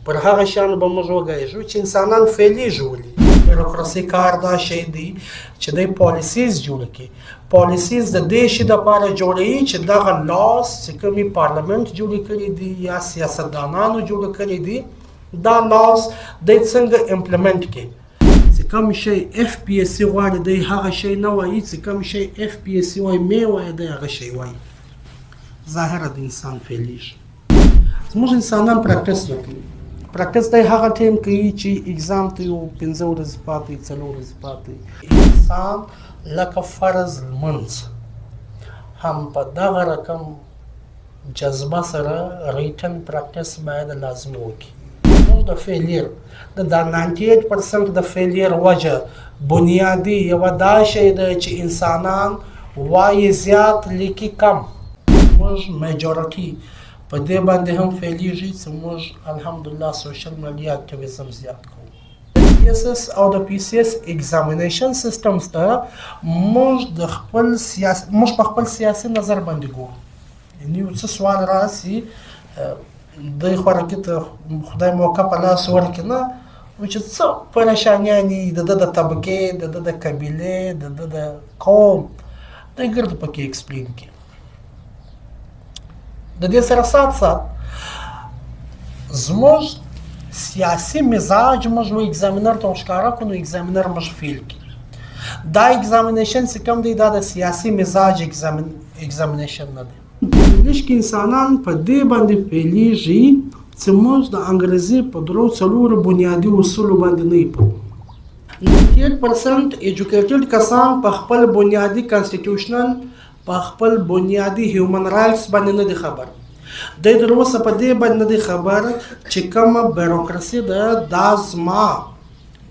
پر هغه شیانو به موږ وګایږو چې انسانان فعلیږي ولې. بیروکراسي کار دا شی دی چې دی پالیسیز جوړ کړي. پالیسیز د دې شي دپاره جوړوي چې دغه لاس چې کومې پارلمنټ جوړ کړي دي یا سیاستدانانو جوړ کړي دي دا لاس دی څنګه امپلیمنټ کړي. چې کوم شی FPSC غواړي دی هغه شی نه وایي، چې کوم شی FPSC وایي مې وایي دی هغه شی وایي. ظاهره د انسان فعلیږي. زموږ انسانان پریکټس نه کوي. پریکټس دی هغه ټایم کوي چې اگزام ته یو 5 ورځې پاتې 4 ورځې پاتې. انسان لکه فرض لمونځ هم په دغه رقم جذبه سره ریټن پریکټس باید لازم وکړي. زموږ د فیلیر د 98% د فیلیر وجه بنیادي یوه دا شی دی چې انسانان وایي زیات لیکي کم. موږ میجورټي په دې باندې هم فعلیږي چې موږ الحمدلله سوشل میډیا اکټیویزم زیات کوو. CSS او د PCS ایگزامینیشن سیستمز ته موږ په خپل سیاسي نظر باندې ګورو. یعنې یو څه سوال راسي دی خو رقیب ته خدای موقع په لاس ورکړي نه چې څه پریشانیانې د ده د طبقې د ده د قبیلې د ده د قوم دی ګرد پکې ایکسپلین کړي. د دې سره سات زموږ سیاسي مزاج موږ و ایگزامینر ته ښکاره کړو، نو ایگزامینر موږ فیل کړي. دا ایگزامینیشن چې کوم دی دا د سیاسي مزاج ایگزامینیشن نه دی. په انګلیش کې انسانان په دې باندې فعلیږي چې موږ د انګریزي په 3-4 بنیادي اصولو باندې نه پوهو. 98% ایجوکیټډ کسان په خپل بنیادي کانسټیټیوشنل په خپل بنیادي هیومن رایټس باندې نه دي خبر. دی تر اوسه په دې باندې نه دي خبر چې کومه بیروکراسي ده دا زما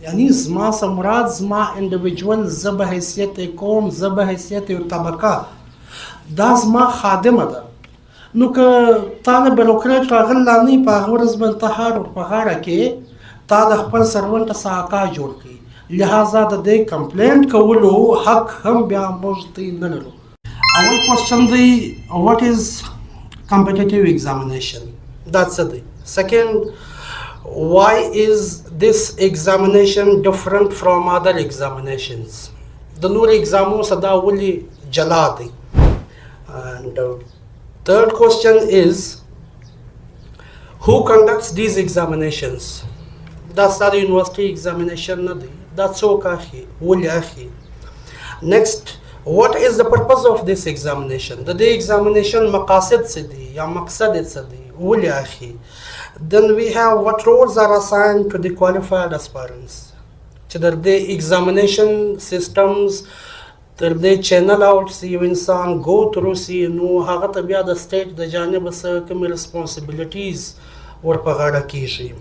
یعنی زما څه مراد زما انډیویجول زه به حیثیت قوم زه به حیثیت یو طبقه دا زما خادمه ده. نو که تا د بیروکریټ راغلی په هغه ورځ باندې ته هار په غاړه کې تا د خپل سرونټ ساکا جوړ کړي، لهذا د دې کمپلینټ کولو حق هم بیا موږ ته نه لرو. Our question is, what is competitive examination? That's it. Second, why is this examination different from other examinations? The نور exams دا ولي جلا دي. And third question is, who conducts these examinations? That's not university examination نه دی. دا څوک اخی ولي اخی. Next, what is the purpose of this examination? The examination مقاصد څه دي یا مقصد څه دی ولې اخی. Then we have what roles are assigned to the qualified aspirants. چې در دې examination systems تر دې چینل آوټ سي یو انسان go through سي نو هغه ته بیا د state د جانب څخه کومې responsibilities ور په غاړه کیږي.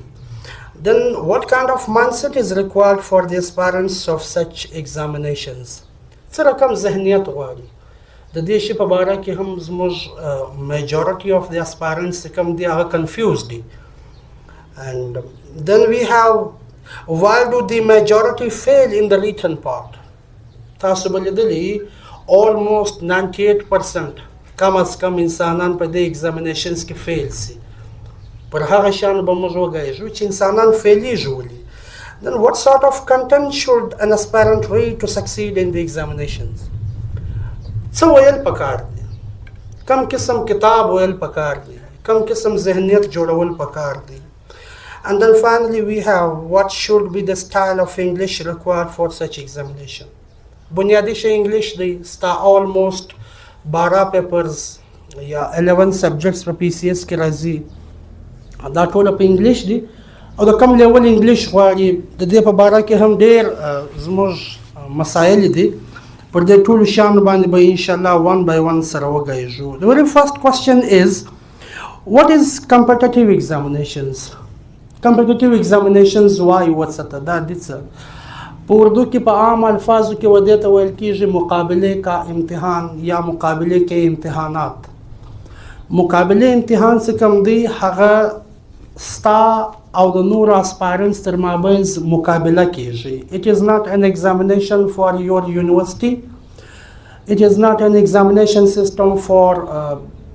Then what kind of mindset is required for the aspirants of such examinations? څه رقم ذهنیت غواړي. د دې شي په باره کې هم زموږ majority of the aspirants کوم دي هغه confused دي. And then we have, why do the majority fail in the written part? تاسو به لیدلي almost 98% کم از کم انسانان په دې examinations کې فیل سي. پر هغه شیانو به موږ وګایږو چې انسانان فعلیږي ولې. Then what sort of content should an aspirant read to succeed in the examinations? څه ویل پکار دي؟ کم قسم کتاب ویل پکار دي؟ کم قسم ذهنیت جوړول پکار دي؟ And then finally we have, what should be the style of English required for such examination? بنیادی شی انګلیش دی. ستا almost 12 پیپرز یا 11 subjects په PCS کې راځي دا ټول په انګلیش دي او د کم لیول انګلیش غواړي. د دې په باره کې هم ډېر زموږ مسایل دي. پر دې ټولو شیانو باندې به انشاءالله one by one سره وګایږو. The very first question is, what is competitive examinations? Competitive examinations why وڅته دا دي څه په اردو کې په عام الفاظو کې ودې ته ویل کېږي مقابله کا امتحان یا مقابله کې امتحانات. مقابله امتحان څه کوم دی هغه ستا او د نور aspirants تر مابینځ مقابله کیږي. It is not an examination for your university. It is not an examination system for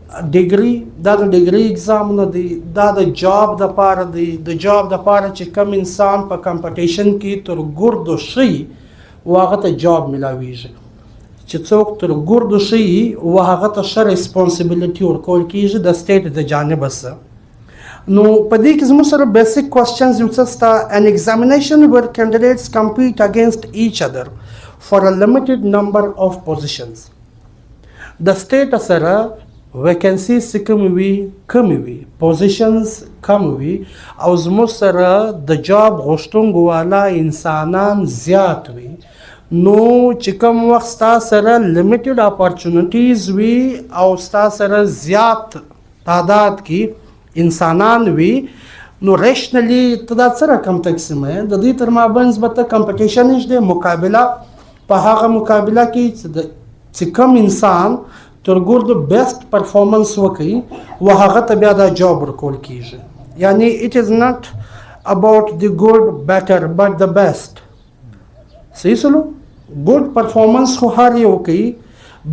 ډیګري دا د ډیګري اگزام نه دی دا د جاب د پاره دی د جاب د پاره چې کم انسان په کمپټیشن کې تر ګردو شي واغه ته جاب ملاویږي چې څوک تر ګردو شي واغه ته ش ریسپانسیبিলিټي ورکول کیږي د سټیټ د جانب سره نو په دې کې زموږ سره بیسیک کوېسچنز یو څه ستا an examination where candidates compete against each other for a limited number of positions د سټیټ سره ویکنسیز کم وي پوزیشنز کم وي او زموږ سره د جاب غوښتونکو والا انسانان زیات وي نو چې کوم وخت ستا سره لیمیټډ اپارچونټیز وي او ستا سره زیات تعداد کې انسانان وي نو ریشنلی ته دا څه رقم تقسیموې د دې تر مابینځ به ته کمپټیشن نشته مقابله په هغه مقابله کې چې کم انسان تر ګردو بیسټ پرفارمنس وکړي و هغه ته بیا دا جاب ورکول کیږي یعنی it is not about the good better but the best صحیح سلو ګډ پرفارمنس خو هر یو کوي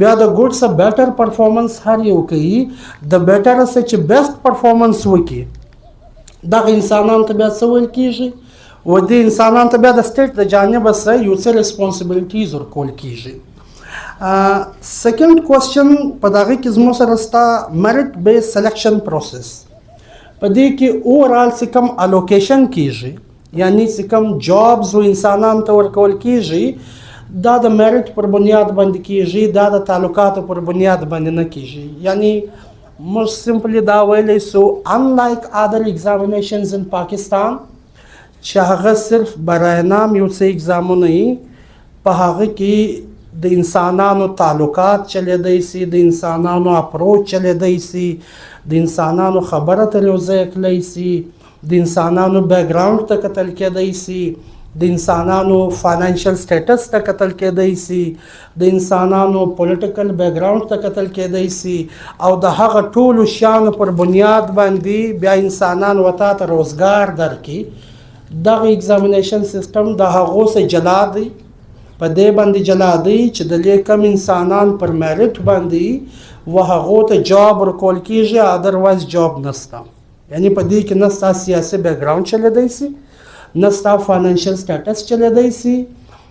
بیا د ګډ څخه بیټر پرفارمنس هر یو کوي د بیټر څخه چې بیسټ پرفارمنس وکړي دغه انسانان ته بیا څه ویل کیږي و دې انسانان ته بیا د سټیټ د جانب څخه یو څه ریسپانسیبিলিټیز ورکول کیږي سیکنډ کوېسچن په دغه کې زموږ سره ستا میرټ بیس سلیکشن پروسس په دې کې اوورال څه کم الوکیشن کیږي یعنی څه کم جابز و انسانان ته ورکول کیږي دا د میرټ پر بنیاد باندې کیږي دا د تعلقاتو پر بنیاد باندې نه کیږي یعنی موږ سمپلی دا ویلی سو unlike other examinations in Pakistan چې هغه صرف برای نام یو څه ایگزامونه په هغه کې د انسانانو تعلقات چلیدای سي د انسانانو اپروچ چلیدای سي د انسانانو خبره تر یو ځای کلی سي د انسانانو بیک ګراوند ته کتل کېدای سي د انسانانو فاینانشل سټیټس ته کتل کېدای سي د انسانانو پولیټیکل بیک ګراوند ته کتل کېدای سي او د هغه ټولو شیانو پر بنیاد باندې بیا انسانان وتا ته روزګار درکړي دغه ایگزامینیشن سیستم د هغو څخه جلا دی په دې باندې جلا دی چې د لږ کم انسانان پر میرټ باندې و هغو ته جاب ورکول کیږي ادروایز جاب نسته یعنی په دې کې نه ستا سیاسي بیک ګراوند چلیدای سي نه ستا فاینانشل سټیټس چلیدای سي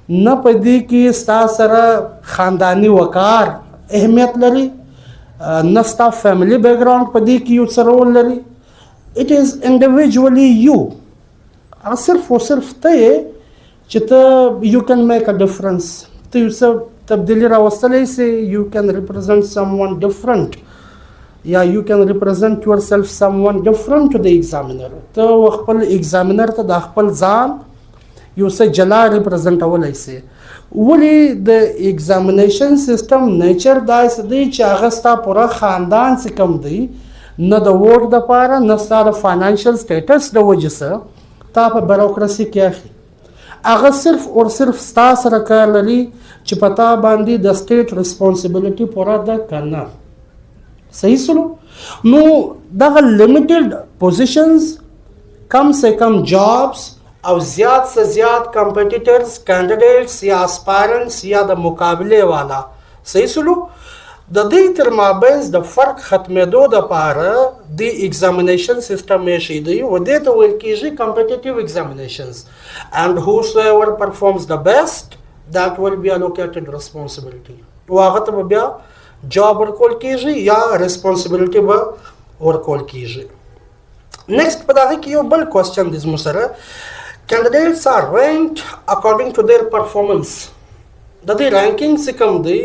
نه په دې کې ستا سره خاندانی وقار اهمیت لري نه ستا فیملی بیک ګراوند په دې کې یو څه رول لري اټ از انډیویجولی یو صرف او صرف ته چې ته یو کین میک ا ډفرنس ته یو څه تبدیلی راوستلی سي یو کین ریپرزینټ سم ون ډفرنٹ یا یو کین ریپرزینټ یور سیلف سم ون ډفرنٹ ټو د ایگزامینر ته خپل ایگزامینر ته د خپل ځان یو څه جلا ریپرزینټولی سي ولې د ایگزامینیشن سیستم نیچر داسې دی چې هغه ستا پوره خاندان څه کم دی نه د ووټ دپاره نه ستا د فاینانشل سټیټس د وجې څه تا په بیروکراسي کې اخلي هغه صرف او صرف ستا سره کار لري چې په تا باندې د سټیټ ریسپانسیبিলিټي پوره ده که نه صحیح سلو نو دغه لیمیټډ پوزیشنز کم سے کم جابس او زیات سے زیات کمپیټیټرز کینډیډیټس یا اسپایرنټس یا د مقابله والا صحیح سلو د دې تر مابینځ د فرق ختمېدو دپاره د ایگزامینیشن سیستم ایښی دی و دې ته ویل کېږي کمپیټیټیو ایگزامینیشنز and whosoever performs the best that will be allocated responsibility و هغه ته به بیا جاب ورکول کېږي یا ریسپانسیبیلیټي به ورکول کېږي نیکسټ په دغه کې یو بل کوېسچن دی زموږ سره candidates are ranked according to their performance د دې رانکینګ څه کوم دی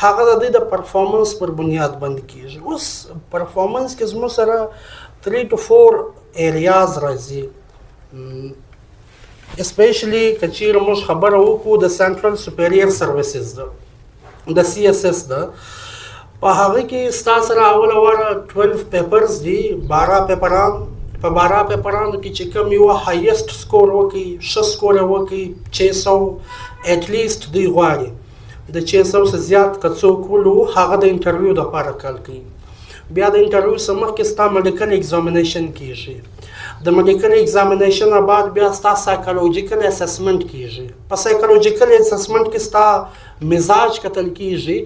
هغه د دې د پرفارمنس پر بنیاد باندې کیږي اوس پرفارمنس کې زموږ سره 3 to 4 ایریاز راځي اسپیشلی که چیرې موږ خبره وکړو د سنټرل سپیریر سروسز د CSS ده په هغه کې ستا سره اوله واره 12 پیپرز دي 12 پیپران په 12 پیپرانو کې چې کوم یو هایست سکور وکړي ښه سکور وکړي 600 ایټ لیست دوی غواړي د 600 څخه زیات که څوک ولو هغه د انټرویو دپاره کال کوي بیا د انټرویو څخه مخکې ستا میډیکل ایگزامینیشن کیږي د میډیکل ایگزامینیشن نه بعد بیا ستا سایکولوژیکل اسسمنټ کیږي په سایکولوژیکل اسسمنټ کې ستا مزاج کتل کیږي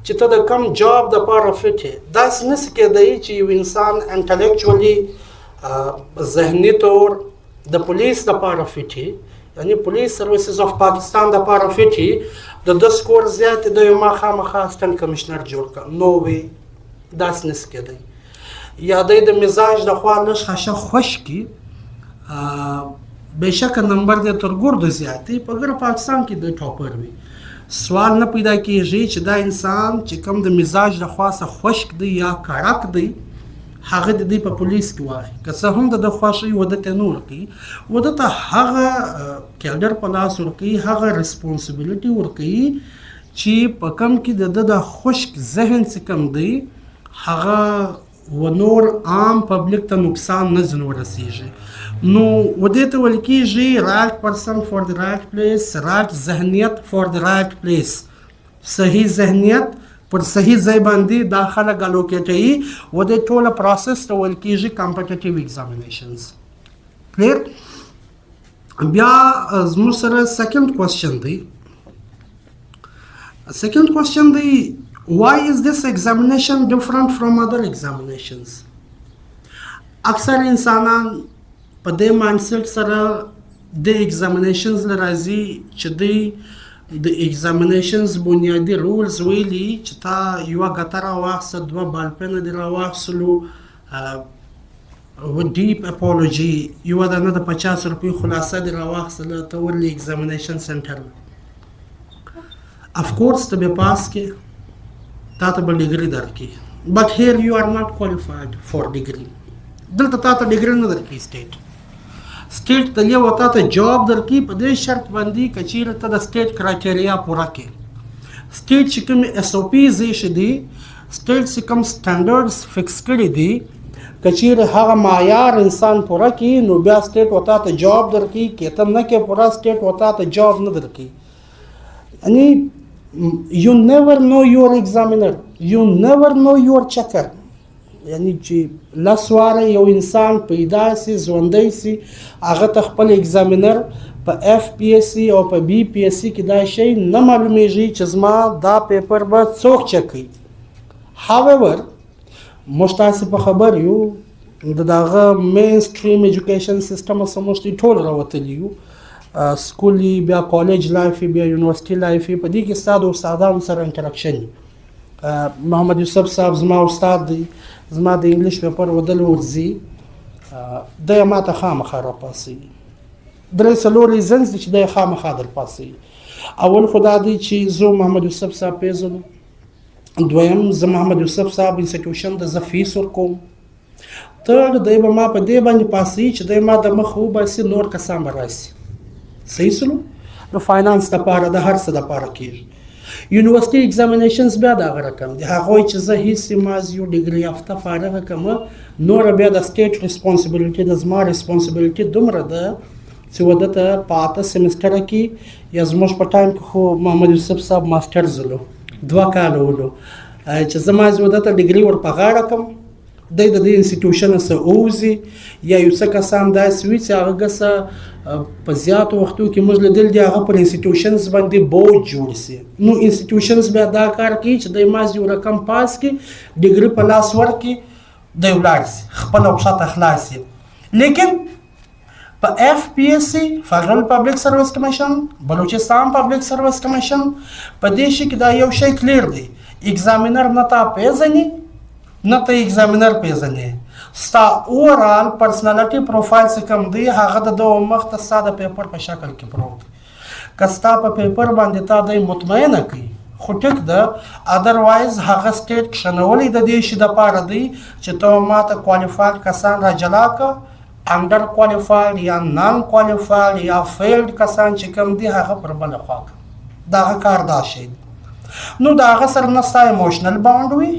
چې ته د کم جاب د پاره فټ یې داسې نسي کېدی چې یو انسان انټلیکچولی ذهني طور د پولیس د پاره فټ یې یعنی پولیس سروسز اف پاکستان د پاره فټ یې د 10 سکور زیات د یو خامخا اسسټنټ کمشنر جوړ کړ نو وی داسې نسي کېدی یا د مزاج د خوا لږ خشه خوش کی بېشکه نمبر د تر ګردو زیاتې په ګره پاکستان کې د ټاپر وي سوال نه پیدا کېږي چې دا انسان چې کوم د مزاج د خوا څخه خشک دی یا کړک دی هغه د دې په پولیس کې واخلي که څه هم د خوښۍ وده ته نه ورکوي وده ته هغه کیډر په لاس ورکوي هغه ریسپانسبیلیټي ورکوي چې په کوم کې د خشک ذهن څه کم دی هغه و نور عام پبلک ته نقصان نه ځنو رسیږي نو ودې ته ویل کېږي رایټ پرسن فور د رایټ پلیس رایټ ذهنیت فور د رایټ پلیس صحیح ذهنیت پر صحیح ځای باندې دا خلک الوکیټوي و دې ټوله پروسس ته ویل کېږي کمپټیټیو ایگزامینیشنز کلیر بیا زموږ سره سیکنډ کوېسچن دی سیکنډ کوېسچن دی why is this examination different from other examinations اکثر انسانان په دې مایندسیټ سره د ایگزامینیشنز لراځي چې دوی د ایگزامینیشنز بنیادی رولز ویلي چې تا یوه ګته راواخیسته 2 بالپنه دې راواخیستلو ډیپ اپولوجي یوه دانه د 50 روپیو خلاصه دې راواخیستله ته ورلې ایگزامینیشن سنټر افکورس ته به پاس کې تا ته به ډیګري درکړي بټ هیر یو آر ناٹ کوالیفاید فور ډیګري دلته تا ته ډیګري نه درکړي سټیټ ته یو تا ته جاب درکړي په دې شرط باندې که چیرې ته د سټیټ کرایټیریا پوره کړې سټیټ چې کوم ایس او پیز ایښي دي سټیټ چې کوم سټنډرډز فکس کړي دي که چیرې هغه معیار انسان پوره کړي نو بیا سټیټ ورته ته جاب درکړي که ته نه کې پوره سټیټ ورته ته جاب نه درکړي یعنی you never know your examiner you never know your checker یعنی چې لسواره یو انسان پیدا سي ژوندی سي هغه ته خپل ایگزامینر په اف پی ایس سی او په بی پی ایس سی کې دا شی نه معلومیږي چې زما دا پیپر به څوک چک کوي however موږ تاسې په خبر یو د دغه مین سټریم ایجوکیشن سیستم څخه موږ ټول راوتلي یو سکولي بیا کالج لایف بیا یونیورسټي لایف په دې کې ستا د استادانو سره انټراکشن محمد یوسف صاحب زما استاد دی زما د انګلیش پیپر ودل ورځي د ما ته خامخا راپاسي درې څلور ریزنز دي چې د خامخا درپاسي اول خدا دی چې زه محمد یوسف صاحب پیژنم دویم زه محمد یوسف صاحب انسټیټیوشن د زه فیس ورکوم تر دی به ما په دې باندې پاسي چې دی ما د مخ وباسي نور کسان به راسي صحیح سلو نو فاینانس دپاره د هر څه دپاره کېږي یونیورسټي ایگزامینیشنز بیا دغه رقم دي هغوی چې زه هیڅ ماز یو ډیګري یافته فارغه کړمه نوره بیا د سټیټ ریسپانسبیلیټي د زما ریسپانسبیلیټي دومره ده چې وده ته په 8 سیمسټره کې یا زموږ په ټایم کې خو محمد یوسف صاحب ماسټرز ولو 2 کاله ولو چې زما وده ته ډیګري ور په غاړه کړم د دې انسټیټیوشن څخه اوزي یا یو څه کسان داسې وي چې هغه څه په زیاتو وختو کې موږ لیدل دي هغه پر انسټیټیوشنز باندې بوج جوړ سي نو انسټیټیوشنز بیا دا کار کوي چې د ماز یو رقم پاس کې ډیګري په لاس ورکړي د ولاړ سي خپل وخت خلاص سي لیکن په اف پی ایس سی فدرل پبلک سروس کمیشن بلوچستان پبلک سروس کمیشن په دې شي کې دا یو شی کلیر دی ایگزامینر نه تا پیژني نه ته ایگزامینر پیژنې ستا اوورال پرسنالټي پروفایل څه کوم دی هغه د دغه مخ ته ستا د پیپر په شکل کې پروت دی که ستا په پیپر باندې تا دی مطمئنه کوي خو ټیک ده ادروایز هغه سټیټ کښنولی د دې شي دپاره دی چې ته ماته کوالیفاید کسان را جلا کړه انډر کوالیفاید یا نان کوالیفاید یا فیلډ کسان چې کوم دی هغه پر بله خوا کړه دغه کار دا شی نو د هغه سره نه ستا ایموشنل باونډ وي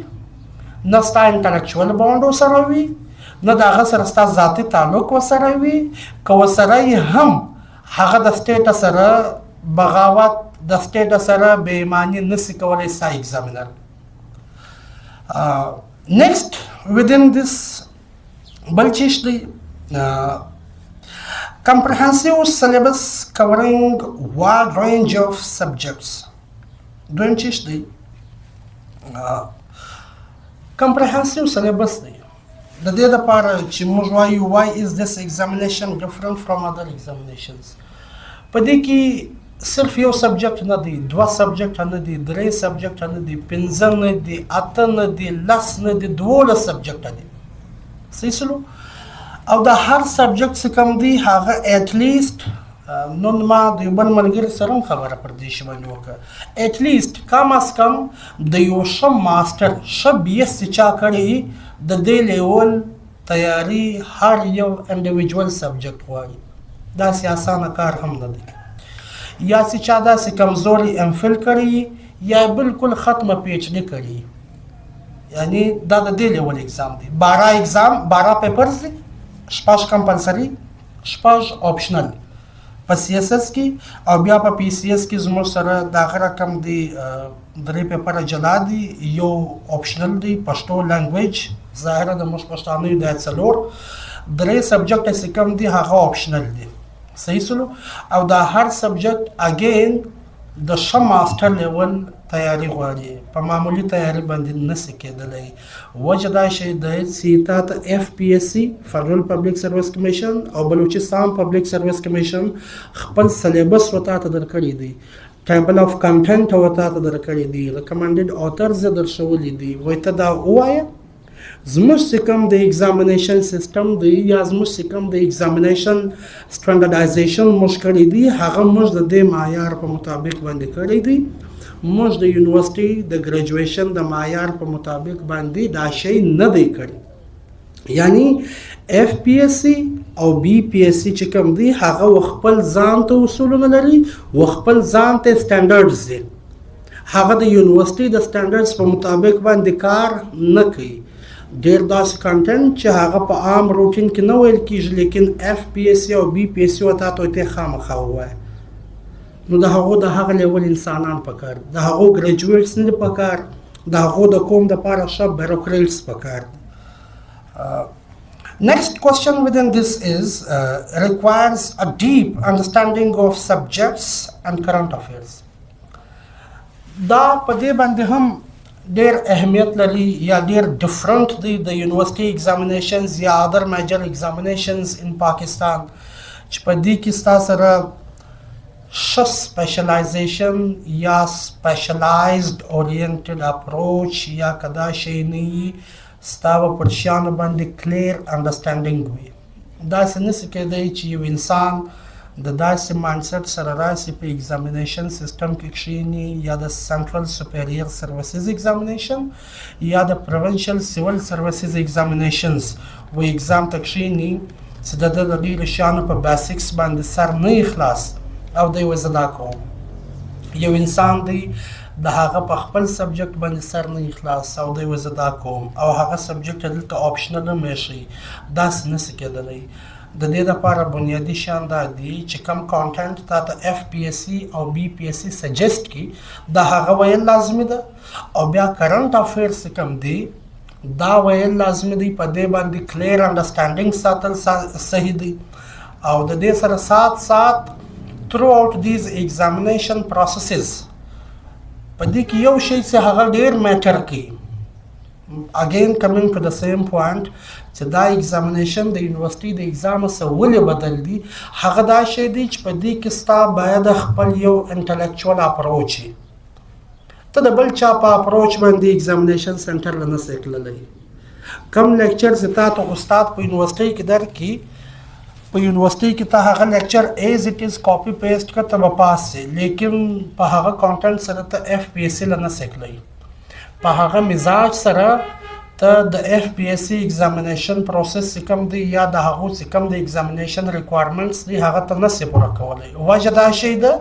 نه ستا انټلیکچوال باونډ ورسره وي نه د هغه سره ستا ذاتي تعلق ورسره وي که ورسره یې هم هغه د سټیټ سره بغاوت د سټیټ سره بې ایماني نسي کولی ستا ایگزامینر نیکسټ within this بل چیش دی comprehensive syllabus covering wide range of subjects دویم چیش دی comprehensive syllabus دی د دې لپاره چې موږ وایو why is this examination different from other examinations. په دې کې صرف یو سبجیکټ نه دی، دوه سبجیکټ نه دی، درې سبجیکټ نه دی، پنځه نه دی، اته نه دی، لس نه دی، 12 سبجیکټ دی. صحیح سلو. او د هر سبجیکټ څه کم دی هغه at least نن ما د یو بل ملګري سره هم خبره پر دې شی باندې وکړه، at least کم از کم د یو ښه ماسټر ښه BSc چا کړی د دې لیول تیاری هر یو انډیویجوال سبجیکټ غواړي. داسې اسانه کار هم نه دی. یا چې چا داسې کمزوري MPhil کړی یا بالکل ختمه PhD کړی، یعنی دا د دې لیول اگزام دی. 12 پیپرز دی، 6 کمپلسري، 6 آپشنل په CSS کې، او بیا په PCS کې زموږ سره دغه رقم دی 3 پیپره جلا دي، یو آپشنل دی پښتو لانګویج، ظاهره د موږ پښتانه د 3 سبجیکټ چې کوم دی هغه آپشنل دی. صحیح سلو. او دا هر سبجیکټ اگین د ښه ماسټر لیول تیاری غواړي، په معمولی تیاری باندې نشي کېدلی. وجه دا شی دی چې تا ته FPSC فدرل پبلک سروس کمیشن او بلوچستان پبلک سروس کمیشن خپل سلیبس وتا ته درکړی دی، ټیبل اف کنټینټ وتا ته درکړی دی، ریکمنډډ آثرز درشولې دي. وای ته دا وایه زموږ چې کوم د ایگزامینیشن سیستم دی یا زموږ چې کوم د ایگزامینیشن سټنډرډایزیشن موږ کړی دی هغه موږ د دې معیار په مطابق باندې کړی دی. موږ د یونیورسيټي د ګریجویشن د معیار په مطابق باندې دا شی نه دی کړی. یعنی FPSC او BPSC چې کوم دی هغه خپل ځان ته اصولونه لري، خپل ځان ته سټنډرډز دي، هغه د یونیورسيټي د سټنډرډز په مطابق باندې کار نه کوي. ډیر داسې کانټینټ چې هغه په عام روټین کې نه ویل کېږي، لیکن FPSC او BPSC ورته ته خامخا ووایه. نو د هغه لیول انسانان پکار، د هغو ګریجویټس نه پکار، د هغو د کوم دپاره ښه بیروکریټس پکار. Next question within this is requires a deep understanding of subjects and current affairs. دا په دې باندې هم ډیر اهمیت لري یا ډیر ډیفرنٹ دی د یونیورسيټي ایگزامینیشنز یا ادر میجر ایگزامینیشنز ان پاکستان، چې په دې کې ستا سره ښه سپیشلایزیشن یا سپیشلایزډ اورینټډ اپروچ یا کدا شی نه وي، ستا به پر شیانو باندې کلیر انډرسټینډینګ وي. داسې نشي کېدی چې یو انسان د داسې مایندسیټ سره راسي په ایگزامینیشن سیستم کې کښیني یا د سنټرل سپیریر سروسز ایگزامینیشن یا د پروینشل سیول سروسز ایگزامینیشنز و ایگزام ته کښیني چې د ډېرو شیانو په بیسکس باندې سر نه خلاص او دی وایي زه دا کوم. یو انسان دی د هغه په خپل سبجیکټ باندې سر نه خلاص او دی وایي زه دا کوم، او هغه سبجیکټ دلته آپشنل هم ایښی، داسې نشي کېدلی. د دې لپاره بنیادي شیان دا دي چې کوم کانټینټ تا ته FPSC او BPSC سجیسټ کړي دا هغه ویل لازمي ده، او بیا کرنٹ افیرز کوم دي دا ویل لازمي دي، په دې باندې کلیر انډرسټینډینګ ساتل صحیح دي. او د دې سره سات through out these examination processes په دې کې یو شی چې هغه ډیر میټر کوي. again coming to the same point چې دا ایگزامینیشن د یونیورسيټي د ایگزام سره ولې بدل دي، هغه دا شی دی چې په دې کې ستا باید خپل یو انټلیکچوال اپروچ وي. ته د بل چا په اپروچ باندې ایگزامینیشن سنټر له نه سې تللی. کم لیکچر چې تا ته استاد په یونیورسيټي کې درکړي، په یونیورسيټي کې ته هغه لیکچر ایز اټ از کاپي پیسټ کړه ته به پاس سې، لیکن په هغه کانټینټ سره ته FPSC له نه سې تللی. په هغه مزاج سره ته د FPSC ایگزامینیشن پروسس چې کوم دی یا د هغو چې کوم د ایگزامینیشن ریکوایرمنټس دی هغه ته نسې پوره کولی. وجه دا شی ده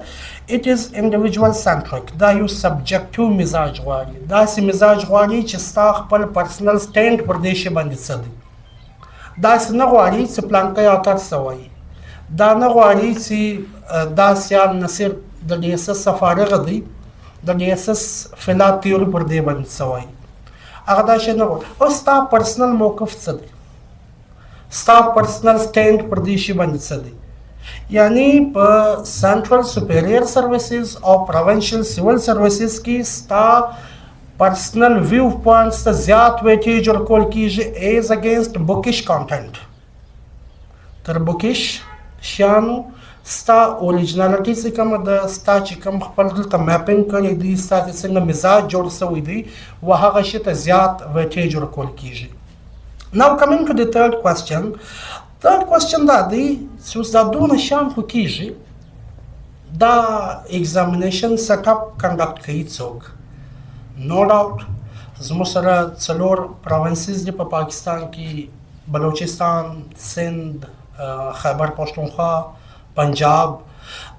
اټ از انډیویجوال سنټریک، دا یو سبجیکټیو مزاج غواړي، داسې مزاج غواړي چې ستا خپل پرسنل سټینډ پر دې شی باندې څه دی. داسې نه غواړي چې پلانکی اتر څه وایي، دا نه غواړي چې دا سیال نصیر د DSS فارغه دی د DSS فلا تیوري پر دې باندې څه وایي، هغه دا شی نه غواړي. او ستا پرسنل موقف څه دی، ستا پرسنل سټینډ پر دې شي باندې څه دی. یعنی په سنټرل سپیریر سروسز او پروینشل سیول سروسز کې ستا پرسنل ویو پوینټس ته زیات ویټیج ورکول کیږي ایز اگینسټ بوکیش کانټینټ. تر بوکیش شیانو ستا اوریجنالټي چې کومه ده، ستا چې کوم خپل دلته میپینګ کړی دی، ستا چې څنګه مزاج جوړ شوی دی، و هغه شي ته زیات ویټیج ورکول کیږي. Now coming to the third question. Third question دا دی چې اوس دا دونه شیان خو کیږي، دا ایگزامینیشن سیټ اپ کنډکټ کوي څوک؟ نو ډاوټ زموږ سره 4 پروینسز دي په پاکستان کې: بلوچستان، سندھ، خیبر پښتونخوا، پنجاب.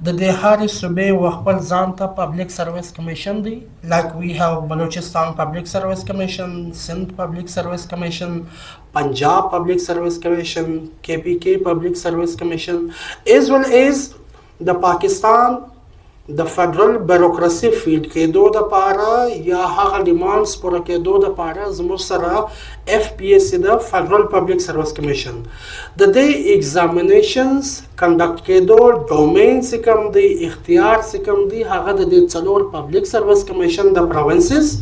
د دې هرې صوبې و خپل ځان ته پبلک سروس کمیشن دی. لایک وی هاو بلوچستان پبلک سروس کمیشن، سندھ پبلک سروس کمیشن، پنجاب پبلک سروس کمیشن، KPK پبلک سروس کمیشن، ایز ویل ایز د پاکستان د فدرل بیروکراسي فیلډ کېدو دپاره یا هغه ډیمانډس پوره کېدو دپاره زموږ سره FPSC د فدرل پبلک سروس کمیشن د دې ایگزامینیشنز کنډکټ کېدو ډومین چې کوم دی، اختیار چې کوم دی، هغه د دې 4 پبلک سروس کمیشن د پروینسز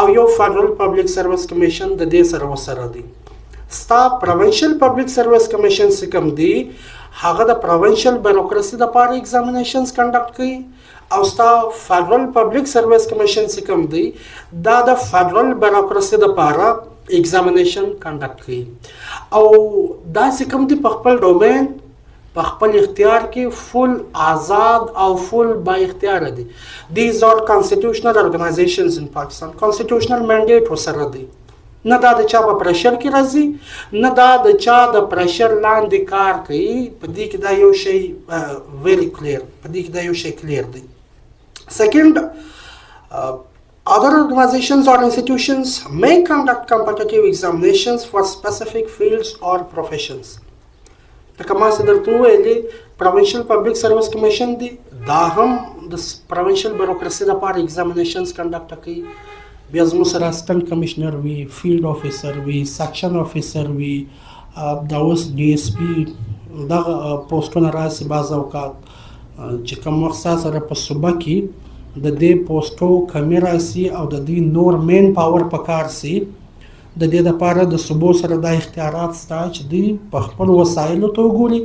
او یو فدرل پبلک سروس کمیشن د دې سره وسره دی. ستا پروینشل پبلک سروس کمیشن چې کوم دی، هغه د پروینشل بیروکراسي دپاره ایگزامینیشنز کنډکټ کوي، او ستا فدرل پبلک سروس کمیشن چې کوم دی، دا د فدرل بیروکراسي دپاره ایگزامینیشن کنډکټ کوي. او دا چې کوم دی په خپل ډومین، په خپل اختیار کې فل آزاد او فل با اختیار دي. These are constitutional organizations in Pakistan. Constitutional mandate ورسره دی. نه دا د چا په پریشر کې راځي، نه دا د چا د پریشر لاندې کار کوي. په دې کې دا یو شی ویری کلیر، په دې کې دا یو شی کلیر دی. سیکنډ، other organizations or institutions may conduct competitive examinations for specific fields or professions. لکه ما چې درته وویلې پروینشل پبلک سروس کمیشن دی، دا هم د پروینشل بیروکراسي دپاره ایگزامینیشنز کنډکټ کوي. بیا زموږ سره اسسټنټ کمشنر وي، فیلډ افیسر وي، سیکشن افیسر وي، دا اوس DSP دغه پوسټونه راسي بعض اوقات چې کوم وخت ستا سره په صوبه کې د دې پوسټو کمې راسي او د دې نور مین پاور په کار سي. د دې دپاره د صوبو سره دا اختیارات سته چې دوی په خپل وسایلو ته وګوري،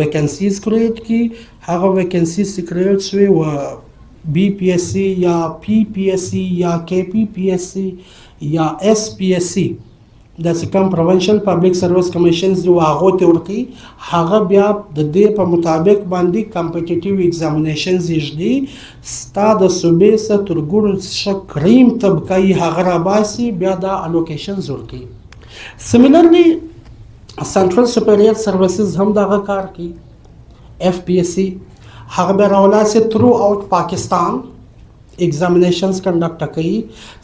ویکنسیز کریټ کړي. هغه ویکنسیز چې کریټ شوي و BPSC یا PPSC یا KPPSC یا SPSC، دا چې کوم پروینشل پبلک سروس کمیشنز دی هغو ته ورکوي. هغه بیا د دې په مطابق باندې کمپیټیټیو ایگزامینیشنز یږدي، ستا د صوبې څخه تر ګوره ښه کریم طبقه یې هغه راباسي، بیا دا الوکیشنز ورکوي. سیملرلی سنټرل سپیریر سروسز هم دغه کار کوي. FPSC هغه به راولاسي تھرو آؤٹ پاکستان ایگزامینیشنز کنډکټ کوي.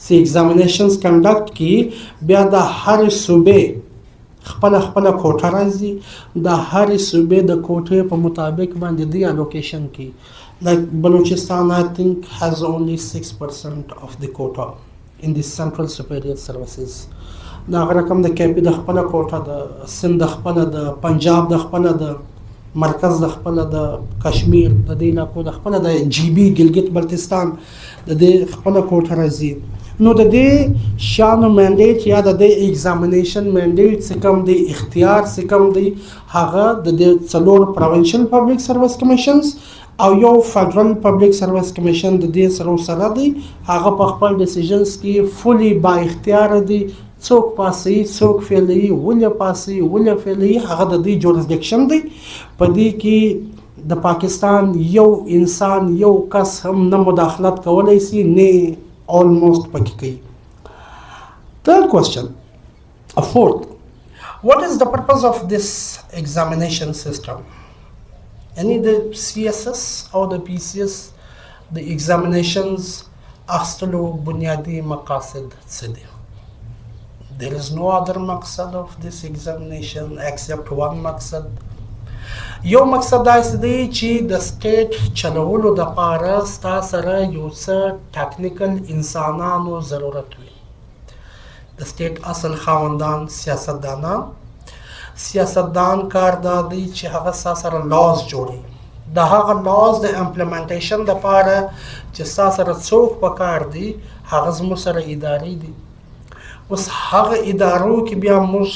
چې ایگزامینیشنز کنډکټ کی بیا د هر صوبې خپل کوټه راځي، د هر صوبې د کوټې په مطابق باندې دی الوکیشن کی. Like Balochistan I think has only 6% of the quota in the central superior services. دا رقم د KP د خپل کوټه، د سند د خپل، د پنجاب د خپل، د مرکز د خپل، د کشمیر د دې علاقو د خپل، د GB ګلګت بلتستان د دې خپل کوټه راځي. نو د دې شانو منډیټ یا د دې ایگزامینیشن منډیټ څه کوم دی، اختیار څه کوم دی، هغه د دې 4 پروینشل پبلک سروس کمیشنز او یو فدرل پبلک سروس کمیشن د دې سره دی. هغه په خپل ډیسیژنز کې فولي با اختیار دی. څوک پاسي، څوک فیلي، ولې پاسي، ولې فیلي، هغه د دې جورسډکشن دی. په دې کې د پاکستان یو انسان، یو کس هم نه مداخلت کولی سي، نه almost پکې کوي. Third question. Fourth, what is the purpose of this examination system? Any the CSS or the PCS, the examinations اخستلو بنیادی مقاصد څه دي؟ There is no other مقصد of this examination except one مقصد. یو مقصد داسې دی چې د سټیټ چلولو دپاره ستا سره یو څه ټکنیکل انسانانو ضرورت وي. د سټیټ اصل خاوندان سیاستدانان، سیاستدان کار دا دی چې هغه ستا سره لاز جوړي. د هغه لاز د امپلیمنټیشن دپاره چې ستا سره څوک په کار دی، هغه زموږ سره ادارې دي. اوس هغه ادارو کې بیا موږ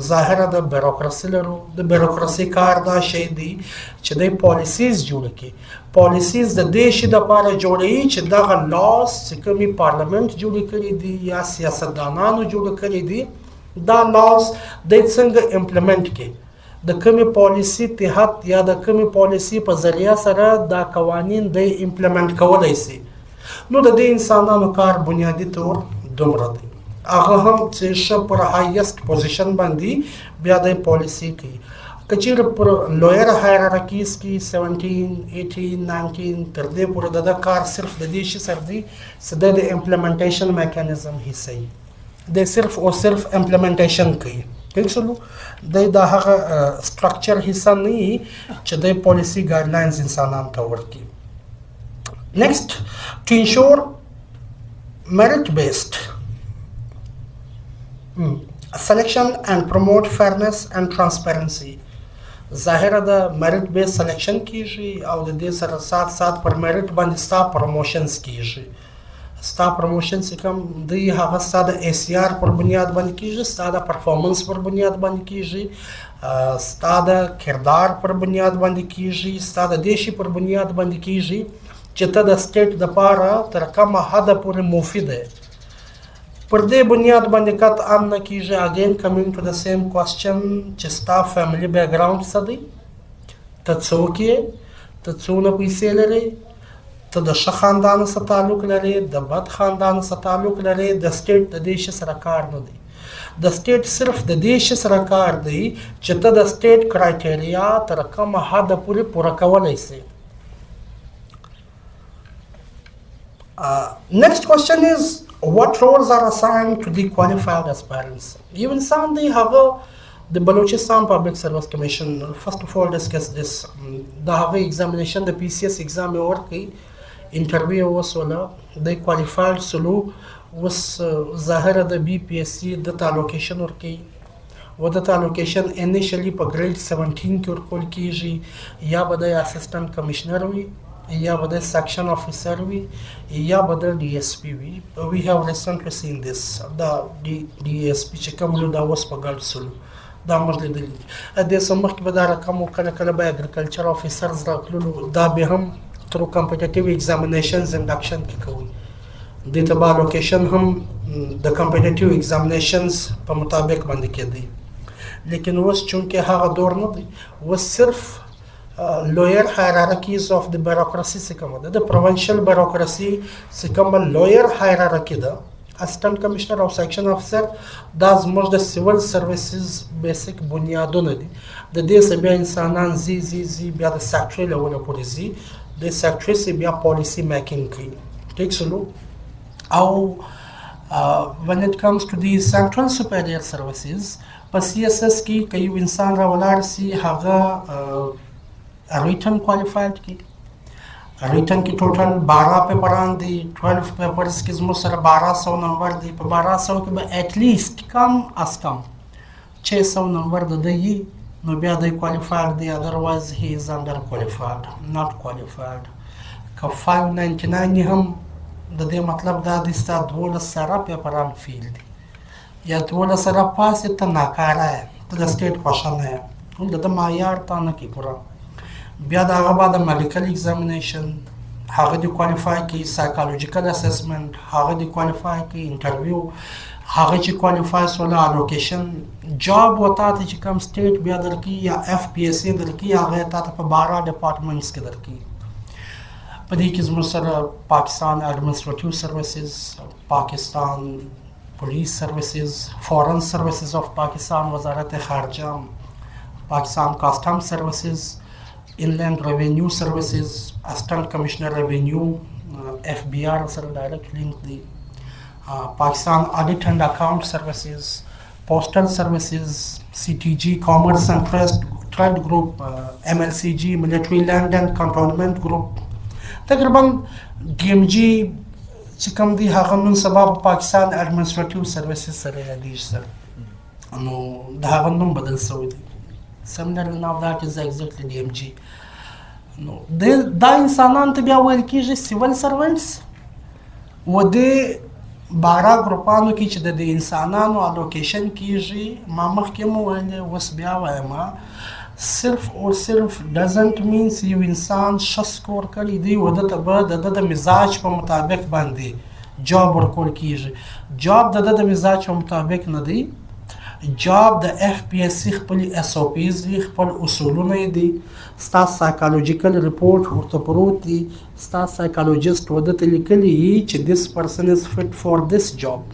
ظاهره د بیروکراسي لرو. د بیروکراسي کار دا شی دی چې د پالیسیز جوړ کړي. پالیسیز د دې شي دپاره جوړوي چې دغه لاس چې کومې پارلمنټ جوړ کړي دي یا سیاستدانانو جوړ کړي دي، دا لاس دی څنګه امپلیمنټ کړي. د کومې پالیسي تحت یا د کومې پالیسي په ذریعه سره دا قوانین دی امپلیمنټ کولی سي. نو د دې انسانانو کار بنیادي طور دومره دی. هغه هم چې ښه پر هایست پوزیشن باندې بیا د پالیسي کوي. که چیرې پر لویر هایرارکیز کې 17 18 19 تر دې پورې د ده کار صرف د دې شي سره دی چې د امپلیمنټیشن میکانیزم حصه وي. دی صرف او صرف امپلیمنټیشن کوي. ٹھیک شلو؟ دی دا هغه سټرکچر حصه نه وي چې د پالیسي ګایډلاینز انسانانو ته ورکړي. Next, to ensure merit-based selection and promote fairness and transparency. ظاهره د merit based selection کیږي او د دې سره سات سات پر merit باندې ستا promotions کیږي. ستا promotions کوم دی هغه ستا د ACR پر بنیاد باندې کیږي، ستا د performance پر بنیاد باندې کیږي، ستا د کردار پر بنیاد باندې کیږي، ستا د دیشي پر بنیاد باندې کیږي چې ته د سټیټ دپاره تر کومه حده پورې مفید دی. پر دې بنیاد باندې قطعا نه کیږي. اګین کمینګ ټو د سیم کوېسچن چې ستا فیملی بیک ګراوند څه دی، ته څوک یې، ته څونه پیسې لرې، ته د ښه خاندان سره تعلق لرې، د بد خاندان سره تعلق لرې. د سټیټ د دې شي سره کار نه دی. د سټیټ صرف د دې شي سره کار دی چې ته د سټیټ کرایټیریا تر کومه حده پورې پوره کولی سې. Next question is, what roles are assigned to the qualified aspirants? یو انسان دی هغه د بلوچستان پبلک سروس کمیشن first of all discuss this. د هغه ایگزامینیشن د PCS ایگزام یې ورکړي، انټرویو وسوله، دی کوالیفاید سلو. اوس ظاهره د BPSC دته الوکیشن ورکوي و دته الوکیشن انیشلی په ګریډ 17 کې ورکول کیږي. یا به د اسسټنټ کمشنر وي، یا به د سیکشن افیسر وي، یا به د DSP وي. We have recently seen this. دا DSP چې کوم نو دا اوس په ګډ سلو دا موږ لیدلي دي. دې څه مخکې به دا رقم کله کله به اګریکلچر افیسرز راتللو، دا به هم ترو کمپیټیټیو ایگزامینیشنز انډکشن کې کوي. دې ته به الوکیشن هم د کمپیټیټیو ایگزامینیشنز په مطابق باندې کېدی. لیکن اوس چونکې هغه دور نه دی، اوس صرف لویر هایرارکیز آف د بیروکراسي څه کومه ده، د پروینشل بیروکراسي څه کومه لویر هایرارکي ده، اسسټنټ کمشنر او سیکشن افسر، دا زموږ د سیول سروسز بیسیک بنیادونه دي. د دې څخه بیا انسانان زی بیا د سیکټري لیوله پورې ځي، د سیکټري څخه بیا پالیسي میکینګ کوي. ټیک سلو. او when it comes to the central superior services په CSS کې که یو انسان راولاړ سي هغه ریټن کوالیفاید کی. ریټن کې ټوټل 12 پیپران دي. 12 پیپرز کې زموږ سره 1200 نمبر دي. په 1200 کې به ایٹ لیسٹ کم از کم 600 نمبر د دی، نو بیا د کوالیفاید دی. ادروایز هی از انډر کوالیفاید، ناٹ کوالیفاید. که 599 هم د دې مطلب دا دی ستا 12 سره پیپران فیل دي یا 12 سره پاسې ته ناکاره یې، ته د سټیټ خوښه نه یې، د ده معیار تا نه کې پوره. بیا د هغه بعد میډیکل ایگزامینیشن هغه دې کوالیفای کړي، سایکالوجیکل اسسمنټ هغه دې کوالیفای کړي، انټرویو هغه چې کوالیفای سوله، الوکیشن جاب وتا ته چې کوم سټیټ بیا درکړي یا FPSC درکړي، هغه تا ته په 12 ډپارټمنټس کې درکړي. په دې کې زموږ سره پاکستان ایڈمنسټریټیو سروسز، پاکستان پولیس سروسز، فورن سروسز آف پاکستان، وزارت خارجه، پاکستان کاسٹم سروسز، inland revenue services, assistant commissioner revenue, FBR سره direct link دی. پاکستان audit and account services, postal services, CTG, commerce and trade group, MLCG, military land and cantonment group. تقریبا DMG چې کوم دی هغه نن سبا په پاکستان ایڈمنسټریټیو سروسز سره یادیږي سره، نو د هغه نوم بدل شوی دی. Similarly now that is exactly DMG. نو دا انسانان ته بیا ویل کېږي سیول سروینټس، و دې 12 ګروپانو کې چې د انسانانو الوکیشن کیږي ما مخکې مو ویلې اوس بیا وایم صرف او صرف doesn't means یو انسان ښه سکور کړی دی و دته به د مزاج په مطابق باندې جاب ورکول کیږي جاب د مزاج په مطابق نه دی جاب د FPSC خپل SOPs دي خپل اصولونه دي ستا سایکالوجیکل ریپورټ ورته پروت دی ستا سایکالوجیست ودته لیکلی چې this person is fit for this job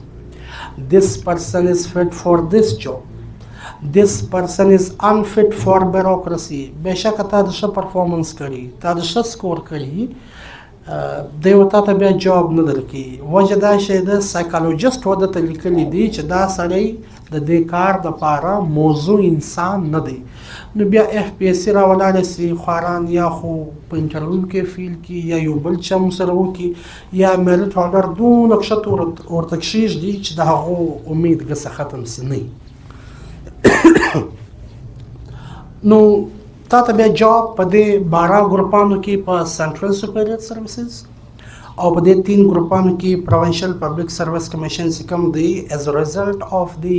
this person is fit for this job this person is unfit for bureaucracy بېشکه تا د ښه پرفارمنس کړي تا د ښه سکور کړي دی و تا ته بیا جواب نه درکوي وجه دا شی د سایکالوجیست ودته لیکلی دی چې دا سړی د دې کار دپاره موضوع انسان نه دی نو بیا FPSC راولاړی سي خواران یا خو په انټرویو کې فیل کړي یا یو بل چم سره وکړي یا میرټ هولډر دونه کښته ورته کښېږدي چې د هغو امید ګسه ختم سي نه نو تا ته بیا جاب په دې 12 ګروپانو کې په سنټرل سپیریئر سروسز او په دې 3 ګروپانو کې پروینشل پبلک سروس کمیشن چې کوم دی as a result of the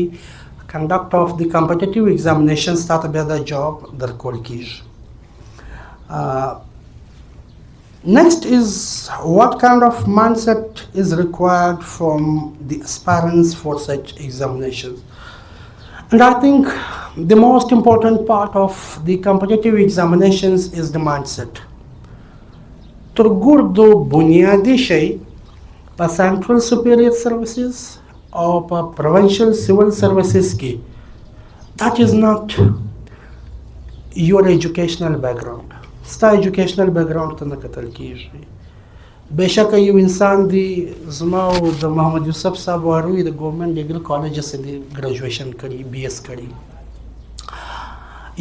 conduct of the competitive examinations تا ته بیا دا جاب درکول کیږي next is what kind of mindset is required from the aspirants for such examinations and I think the most important part of the competitive examinations is the mindset تر ګردو بنیادي شی په سنټرل سپیریئر سروسز او په پروینشل سیول سروسز کې that is not your educational background ستا educational background ته نه کتل کیږي بېشکه یو انسان دی زما او د محمد یوسف صاحب واروي د ګورنمنټ ډیګري کالج څخه دی ګریجویشن کړي BS کړي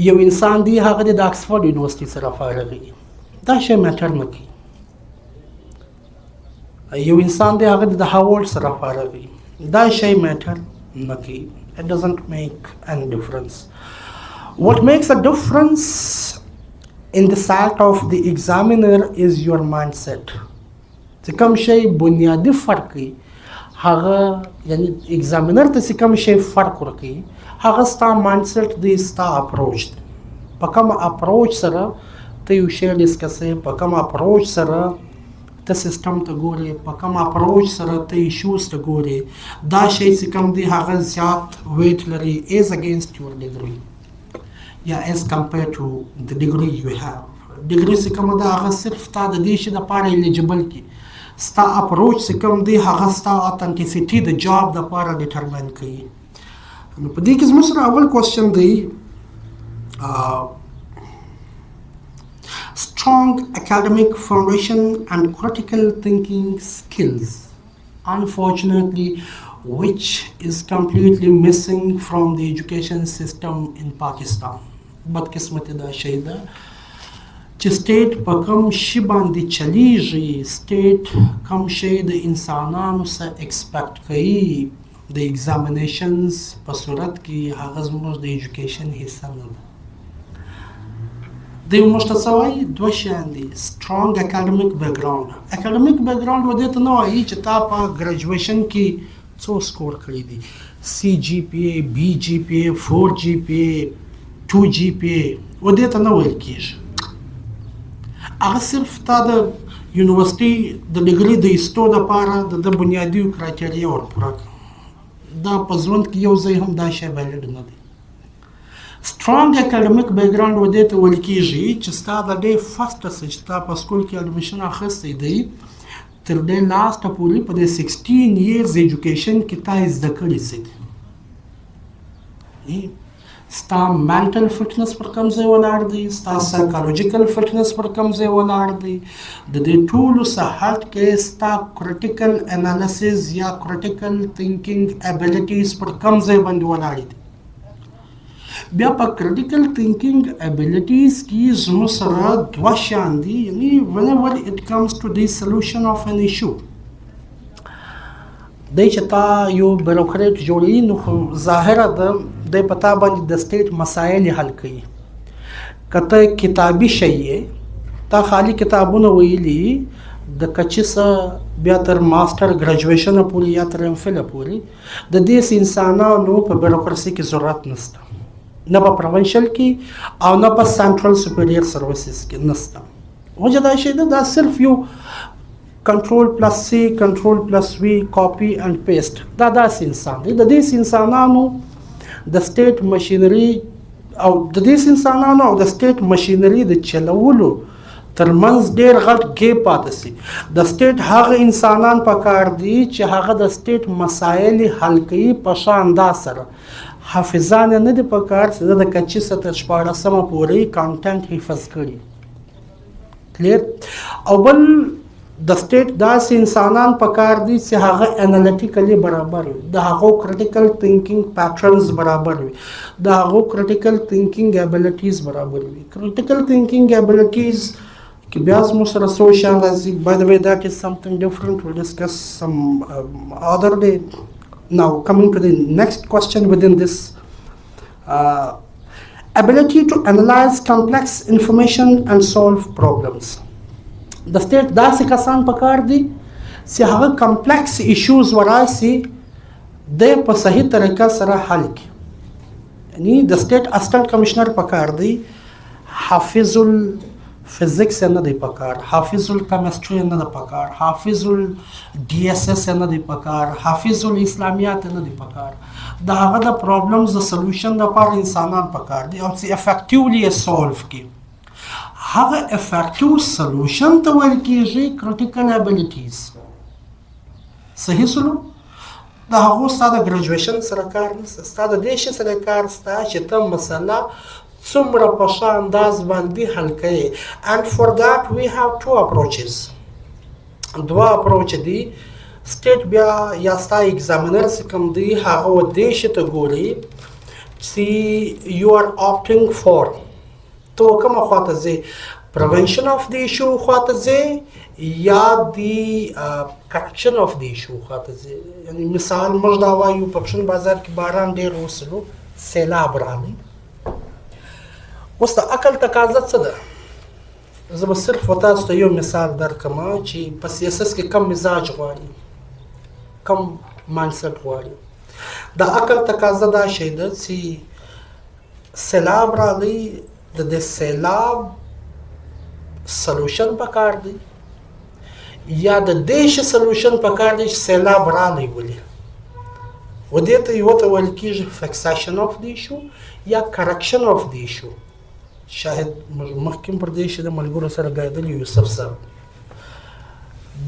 یو انسان دی هغه د آکسفورډ یونیورسيټي سره فارغ دی دا شی میټر نه کوي یو انسان دی هغه د هاورډ سره فارغ دی دا شی میټر نه کوي it doesn't make any difference what makes a difference in the sight of the examiner is your mindset چې کوم شی بنیادي فرق کوي هغه یعنی ایگزامینر ته چې کوم شی فرق ورکوي هغه ستا مایندسیټ دی ستا اپروچ دی په کوم اپروچ سره ته یو شی ډسکسوي په کوم اپروچ سره ته سیستم ته ګورې په کوم اپروچ سره ته ایشوز ته ګورې دا شی چې کوم دی هغه زیات ویټ لري ایز اگینسټ یور ډیګري یا ایز کمپیر ټو د ډیګري یو هاف ډیګري چې کومه ده هغه صرف تا د دې شي دپاره الیجبل کړي ستا اپروچ چې کوم دی هغه ستا اتنټیسیټي د جاب دپاره ډیټرمین کوي نو په دې کې زموږ سره اول کوېسچن دی strong academic foundation and critical thinking skills unfortunately which is completely missing from the education system in Pakistan بدقسمتي دا شی ده چې سټیټ په کوم شي باندې چلیږي سټیټ کوم شی د انسانانو څخه ایکسپیکټ کوي د ایگزامینیشنز په صورت کې هغه زموږ د ایجوکیشن حصه نه ده دوی موږ ته څه وایي دوه شیان دي strong academic background academic background و دې ته نه وایي چې تا په ګریجویشن کې څو سکور کړی دي CGPA BGPA 4GPA 2GPA و دې ته نه ویل کېږي هغه صرف تا د یونیورسيټي د ډیګري د ایستو دپاره د بنیادي کرایټیریا ورپوره کړه دا په ژوند کې یو ځای هم دا شی ویلډ نه دی strong academic background و دې ته ویل کېږي چې ستا د ډې فرسټ څه چې تا په سکول کې اډمیشن اخیستی دی تر ډې لاسته پورې په دې 16 years ایجوکیشن کې تا زده کړي څه دي ستا mental fitness پر کوم ځای ولاړ دی ستا psychological fitness پر کوم ځای ولاړ دی د دې ټولو څخه هټ کې ستا critical analysis یا critical thinking abilities پر کوم ځای باندې ولاړ دي بیا په critical thinking abilities کې زموږ سره دوه شیان دي یعنی whenever it comes to the solution of an issue دی چې تا یو بیروکریټ جوړوي نو خو ظاهره ده دی په تا باندې د سټیټ مسایل حل کوي که ته کتابي شی یې تا خالي کتابونه ویلي د کچیسه بیا تر ماستر ګریجویشن پورې یا تر ام فل پورې د دې انسانانو په بیروکراسي کې ضرورت نشته، نه په پروینشل کې او نه په سنټرل سپیریئر سروسز کې نشته. وجه دا شی ده، دا صرف یو کنټرول پلس سی کنټرول پلس وی کاپی اینڈ پیسټ دا داسې انسان دی. د دې انسانانو د سټیټ مشینری او د دې انسانانو او د سټیټ مشینری د چلولو ترمنځ ډیر غټ ګیپ پاتې سي. د سټیټ هغه انسانان پکار دي چې هغه د سټیټ مسایل حل کوي په ښه انداز سره. حافظان نه دي پکار چې د کچیسه تر 14مه پورې کانټنټ حفظ کړي. کلیر. او بل د سټیټ داسې انسانان پکار دي چې هغه انالیټیکلی برابر وي، د هغو کریټیکل تھینکینګ پیټرنز برابر وي، د هغو کریټیکل تھینکینګ ایبیلیټیز برابر وي. کریټیکل تھینکینګ ایبیلیټیز کې بیا زموږ سره سوشل راځي. باي د وی دیٹ از سمثینګ ډیفرنٹ. ویل ډسکس سم ادر ډے. Now coming to the next question within this, ability to analyze complex information and solve problems. د سټیټ داسې کسان پکار دي چې هغه کمپلیکس ایشوز وراسي د په صحیح طریقه سره حل کړي. یعنی د سټیټ اسسټنټ کمشنر پکار دی حافظ الفزیکس نه دی پکار، حافظ الکیمستري نه دی پکار، حافظ الډي اس اس نه دی پکار، حافظ الاسلامیات نه دی پکار. د هغه د پرابلمز د سولوشن لپاره انسانان پکار دي او چې افیکټیولی سولف کړي. هغه افیکټیو سولوشن ته ویل کېږي کریټیکل ابیلیټیز. صحیح سلو د هغو ستا د ګریجویشن سره کار نشته، ستا د دې شي سره کار ستا چې ته مسله څومره په ښه انداز باندې حل کوې. and for that we have two approaches. دوه اپروچ دي. سټیټ بیا یا ستا ایگزامینر چې کوم دی هغه دې شي ته ګوري چې you are opting for تو کومه خواته ځې، prevention of the issue خواته ځې یا the correction of the issue خواته ځې. یعنی مثال موږ دا وایو په پښتون بازار کې باران ډېر وسلو، سیلاب راغی. اوس د عقل تقاضا څه ده؟ زه به صرف تاسو ته یو مثال درکړم چې په سیاست کې کم مزاج غواړي، کم مایندسیټ غواړي. د عقل تقاضا دا شی ده چې سیلاب راغی، د سیلاب سلوشن پکار دی یا د دې سلوشن پکار دی چې سیلاب راغلی ولې. و دې ته یو ته ویل کېږي فکسیشن اف د ایشو یا کرکشن اف د ایشو. شاید مخکې پر دې شي د ملګرو سره ګایدلی یوسف صاحب.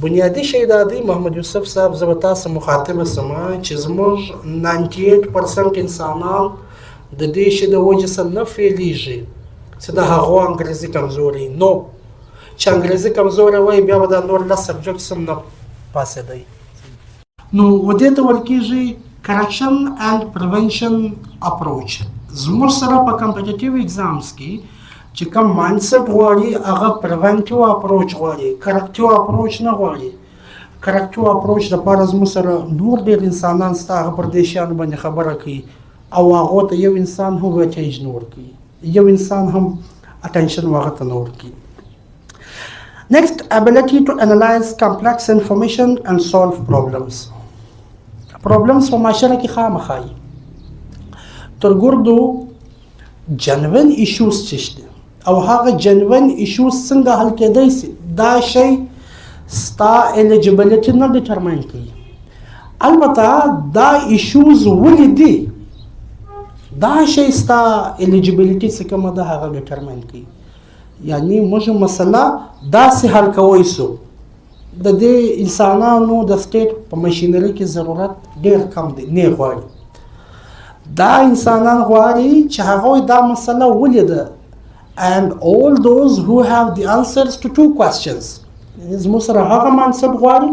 بنیادي شی دا دی محمد یوسف صاحب، زه به تاسو مخاطب سم چې زموږ 98% انسانان د دې شي د وجې سره نه فعلیږي چې د هغو انګریزي کمزوري نو چې انګریزي کمزوري وای بیا به دا نور لس سبجیکټس هم نه پاسېدی. نو و دې ته ویل کېږي correction and prevention approach. زموږ سره په کمپټیټیو ایگزامز کې چې کوم مایندسیټ غواړي هغه پریونټیو اپروچ غواړي، کرکټیو اپروچ نه غواړي. کرکټیو اپروچ لپاره زموږ سره نور ډېر انسانان ستا هغه پر دې شیانو باندې خبره کوي او هغو ته یو انسان هم ورته اجنور کوي، یو انسان هم اټینشن هغه ته نه ورکوي. Next, ability to analyze complex information and solve problems. Problems په معاشره کې خامخا وي. تر ګردو جنون ایشوز چې شته او هغه جنون ایشوز څنګه حل کېدای شي، دا شی ستا الیجیبیلیټي نه ډیټرماین کوي. البته دا ایشوز ولې دي، دا شی ستا الیجیبیلیټي څه کومه ده هغه ډیټرماین کوي. یعنی موږ مسله داسې حل کوی سو د دې انسانانو د سټیټ په مشینري کې ضرورت ډېر کم دی، نه غواړي. دا انسانان غواړي چې هغوی دا مسله ولیده and all those who have the answers to two questions. زموږ سره هغه مایندسیټ غواړي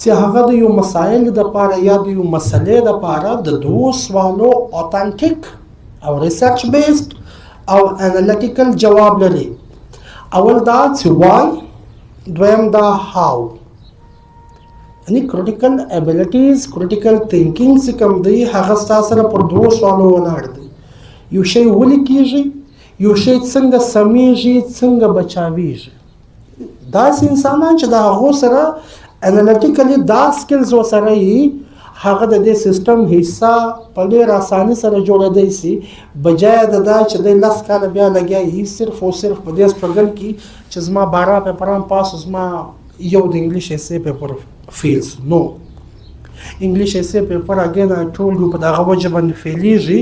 چې هغه د یو مسایل دپاره یا د یو مسلې دپاره د دوو سوالو اوتنټیک او ریسرچ بیسډ او انالیټیکل جواب لري. اول دا چې why، دویم دا how. یعنی کریټیکل ابیلیټیز، کریټیکل تھینکینګ چې کوم دی هغه ستا سره پر دوو سوالو ولاړ دی. یو شی ولې کېږي، یو شی څنګه سمیږي، څنګه بچاویږي. داسې انسانان چې د هغو سره انالیټیکلی دا سکلز ورسره وي هغه د دې سیستم حصه په ډېر اساني سره جوړېدی سي بجای د دا چې دی 10 کاله بیا لګیا صرف او صرف په دې سټرګل کې چې زما 12 پیپران پاس زما یو د انګلیش ایسې پیپر فیلز نو انګلیش ایسې پیپر اگین I told you په دغه وجه باندې فیلیږي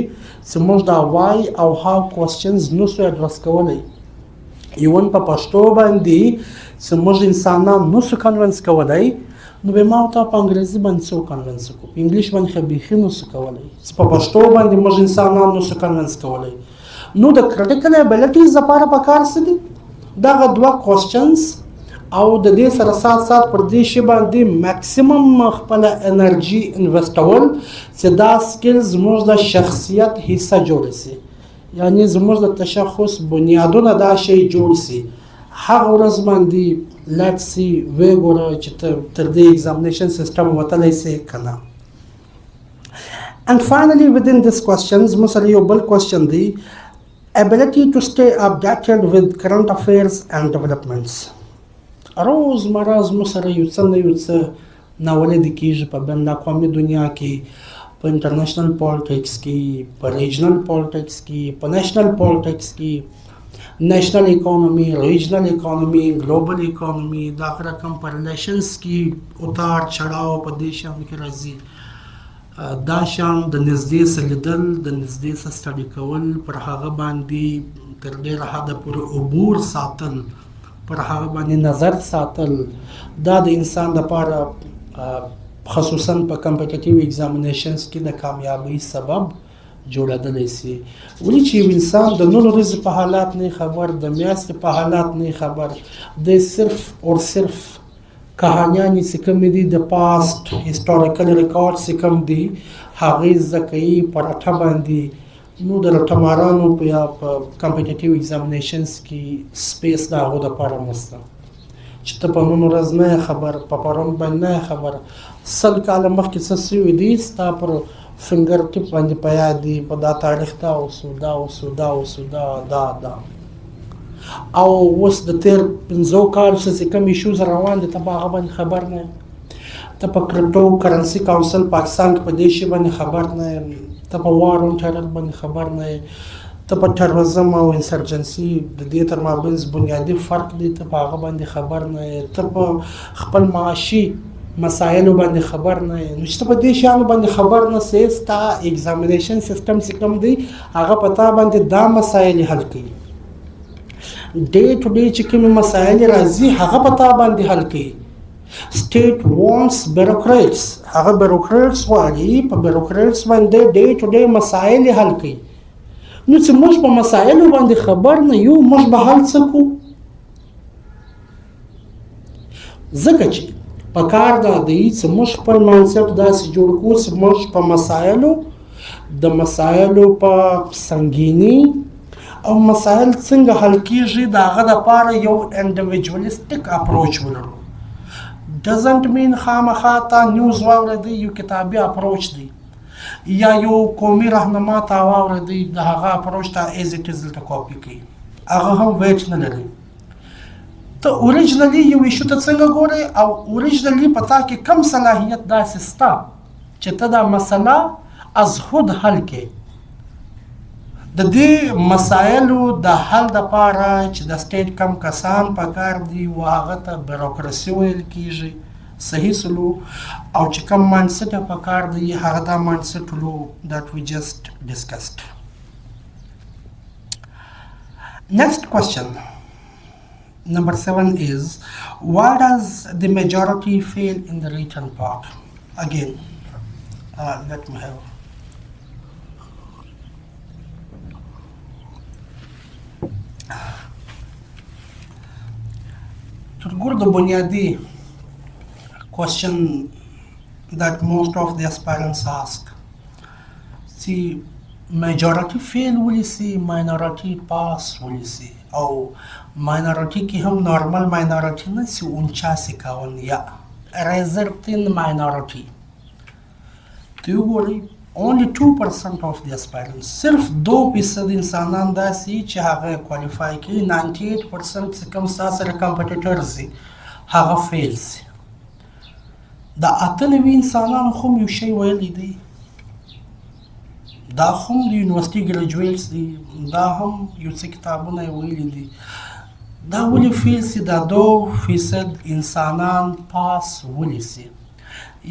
چې موږ دا وای او هاو کوېسچنز نو سو اډرس کولی ایون په پښتو باندې چې موږ انسانان نو سو کنونس کولی نو به ما ته په انګریزي باندې څو کنونس کو په انګلیش باندې خو بیخي نو څه کولی چې په پښتو باندې موږ انسانان نو څه کنونس کولی نو د کریټیکل ابیلیټیز لپاره پکار څه دي دغه دوه کوېسچنز او د دې سره سات پر دې شی باندې میکسیمم خپل انرژي انویسټول چې دا سکلز موږ د شخصیت حصہ جوړ شي یعنی زموږ د تشخص بنیادونه دا شی جوړ شي هغه ورځ باندې let's see وی ګوره چې تر دې examination system وتلی سي کنه and finally within this questions مثلا یو بل question دی ability to stay updated with current affairs and developments روزمره زموږ سره یو څه نه یو څه ناولې کېږي په بین الاقوامي دنیا کې په انټرنیشنل پالیټکس کې په ریجنل پالیټکس کې په نیشنل پالیټکس کې نیشنل اکانومی ریجنل اکانومی ګلوبل اکانومی دا رقم په ریلیشنز کې اتار چړاو په دې شان کې راځي دا شان د نږدې سره لیدل د نږدې سره سټډي کول پر هغه باندې تر ډېره حده پورې عبور ساتل پر هغه باندې نظر ساتل دا د انسان لپاره خصوصا په کمپټیټیو ایگزامینیشنز کې د کامیابی سبب جوړېدلی سي ولې چې یو انسان د نن ورځې په حالات نه خبر د میاشتې په حالات نه خبر د صرف او صرف کهانیانې چې کومې دي د پاست هسټوریکل ریکارډ چې کوم دي هغې زده کوي په رټه باندې نو د رټهمارانو په کمپټیټیو ایگزامینیشنز کې سپیس د هغو دپاره نشته چې ته په نن ورځ نه خبر په پرون باندې نه خبر 100 کاله مخکې څه سوي دي ستا پر فنګر ټپ باندې په یاد دي په دا تاریخ دا اوسو دا او اوس د تیر 15 کال څخه کوم ایشوز روان دي ته په هغه باندې خبر نه ته په کرپټو کرنسي کونسل پاکستان کې په دې شی باندې خبر نه ته په وار اون ټرر باندې خبر نه ته په ټروریزم او انسرجنسي د دې تر مابین بنیادی فرق دی ته په هغه باندې خبر نه ته په خپل معاشي مسایلو باندې خبر نه نو چې په دې شیانو باندې خبر نه سې ستا ایگزامینیشن سیستم چې کوم دی هغه پتا باندې دا مسایل حل کوي ډے ټو ډے چې کوم مسایل راځي هغه پتا باندې حل کوي state wants bureaucrats هغه bureaucrats واړي په bureaucrats باندې ډے ټو ډے مسایل حل کوي نو چې موږ په مسایلو باندې خبر نه یو موږ به حل څه کوو ځکه چې پکار دا دی چې موږ خپل مایندسیټ داسې جوړ کړو چې موږ په مسایلو د مسایلو په سنګیني او مسایل څنګه حل کیږي د هغه دپاره یو انډیویجولیسټک اپروچ ولرو ډزنټ مین خامخا تا نیوز واورېدی یو کتابي اپروچ دی یا یو قومي رهنما تا واورېدی د هغه اپروچ ته ایز اټ از دلته کاپي کوي هغه هم ویټ نه لري ته اوریجنلی یو ایشو ته څنګه ګورې او اوریجنلی په تا کې کم صلاحیت داسې ستا چې ته دا مسله از خود حل کې د دې مسایلو د حل دپاره چې د سټیټ کم کسان پکار دي و هغه ته بیروکراسي ویل کېږي صحیح سلو او چې کم مایندسیټ پکار دی هغه دا مایندسیټ لو that we just discussed. Next question. Number 7 is, why does the majority fail in the written part? Again, let me have. ترګور د بنیادی question that most of the aspirants ask. See, majority fail will you see, minority pass will you see. او ماینورټي کې هم نارمل ماینورټي نه سی 79 یا ریزرټین ماینورټي ته وګورئ only 2% of the aspirants. صرف 2% انسانان داسي چې هغه کوالیفای کوي. 98% چې کوم ستاسو سره کمپټیټرز دي هغه فیل سي. د 98 انسانانو خو یو شی ویلی دی، دا هم د یونیورسيټي ګریجویټس دي، دا هم یو څه کتابونه ویلي دي. دا ولې فیل سي؟ دا 2% انسانان پاس ولې سي؟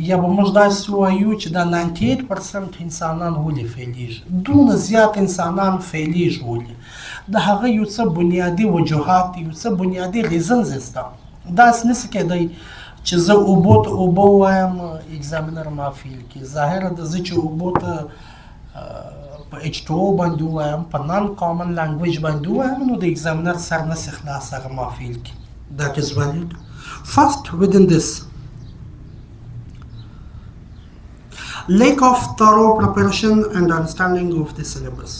یا به موږ داسې ووایو چې دا 98% انسانان ولې فیلیږي؟ دونه زیات انسانان فیلیږي ولې؟ د هغه یو څه بنیادي وجوهات، یو څه بنیادي ریزنز شته. داسې نشي کېدی چې زه اوبو ته اوبه ووایم اګزامینر ما فیل کړي. ظاهره ده زه چې اوبو ته په H2O باندې ووایم، په نان کامن لانګویج باندې ووایم، نو د اګزامینر سر نشي خلاص هغه ما فیل کړي. That is valid. First, within this, lack of thorough preparation and understanding of the syllabus.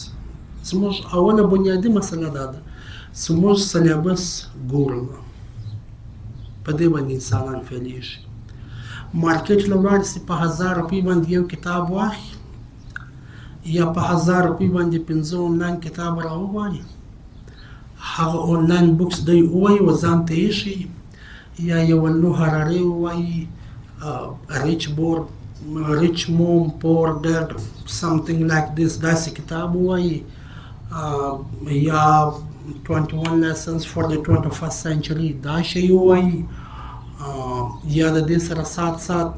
زموږ اوله بنیادی مسله دا ده، زموږ سلیبس ګورو، په دې باندې انسانان فیلیږي. مارکیټ له ولاړ سي په 1000 روپۍ باندې یو کتاب واخلي، یا په 1000 روپۍ باندې 5 آنلاین کتاب راوغواړي، هغه آنلاین بکس دی ووایي و ځان ته ایښي، یا یو لو هراري ووایي rich mom poor dad something like this، داسې کتاب ووایي، یا 21 lessons for the 21st century دا شی ووایي، یا د دې سره سات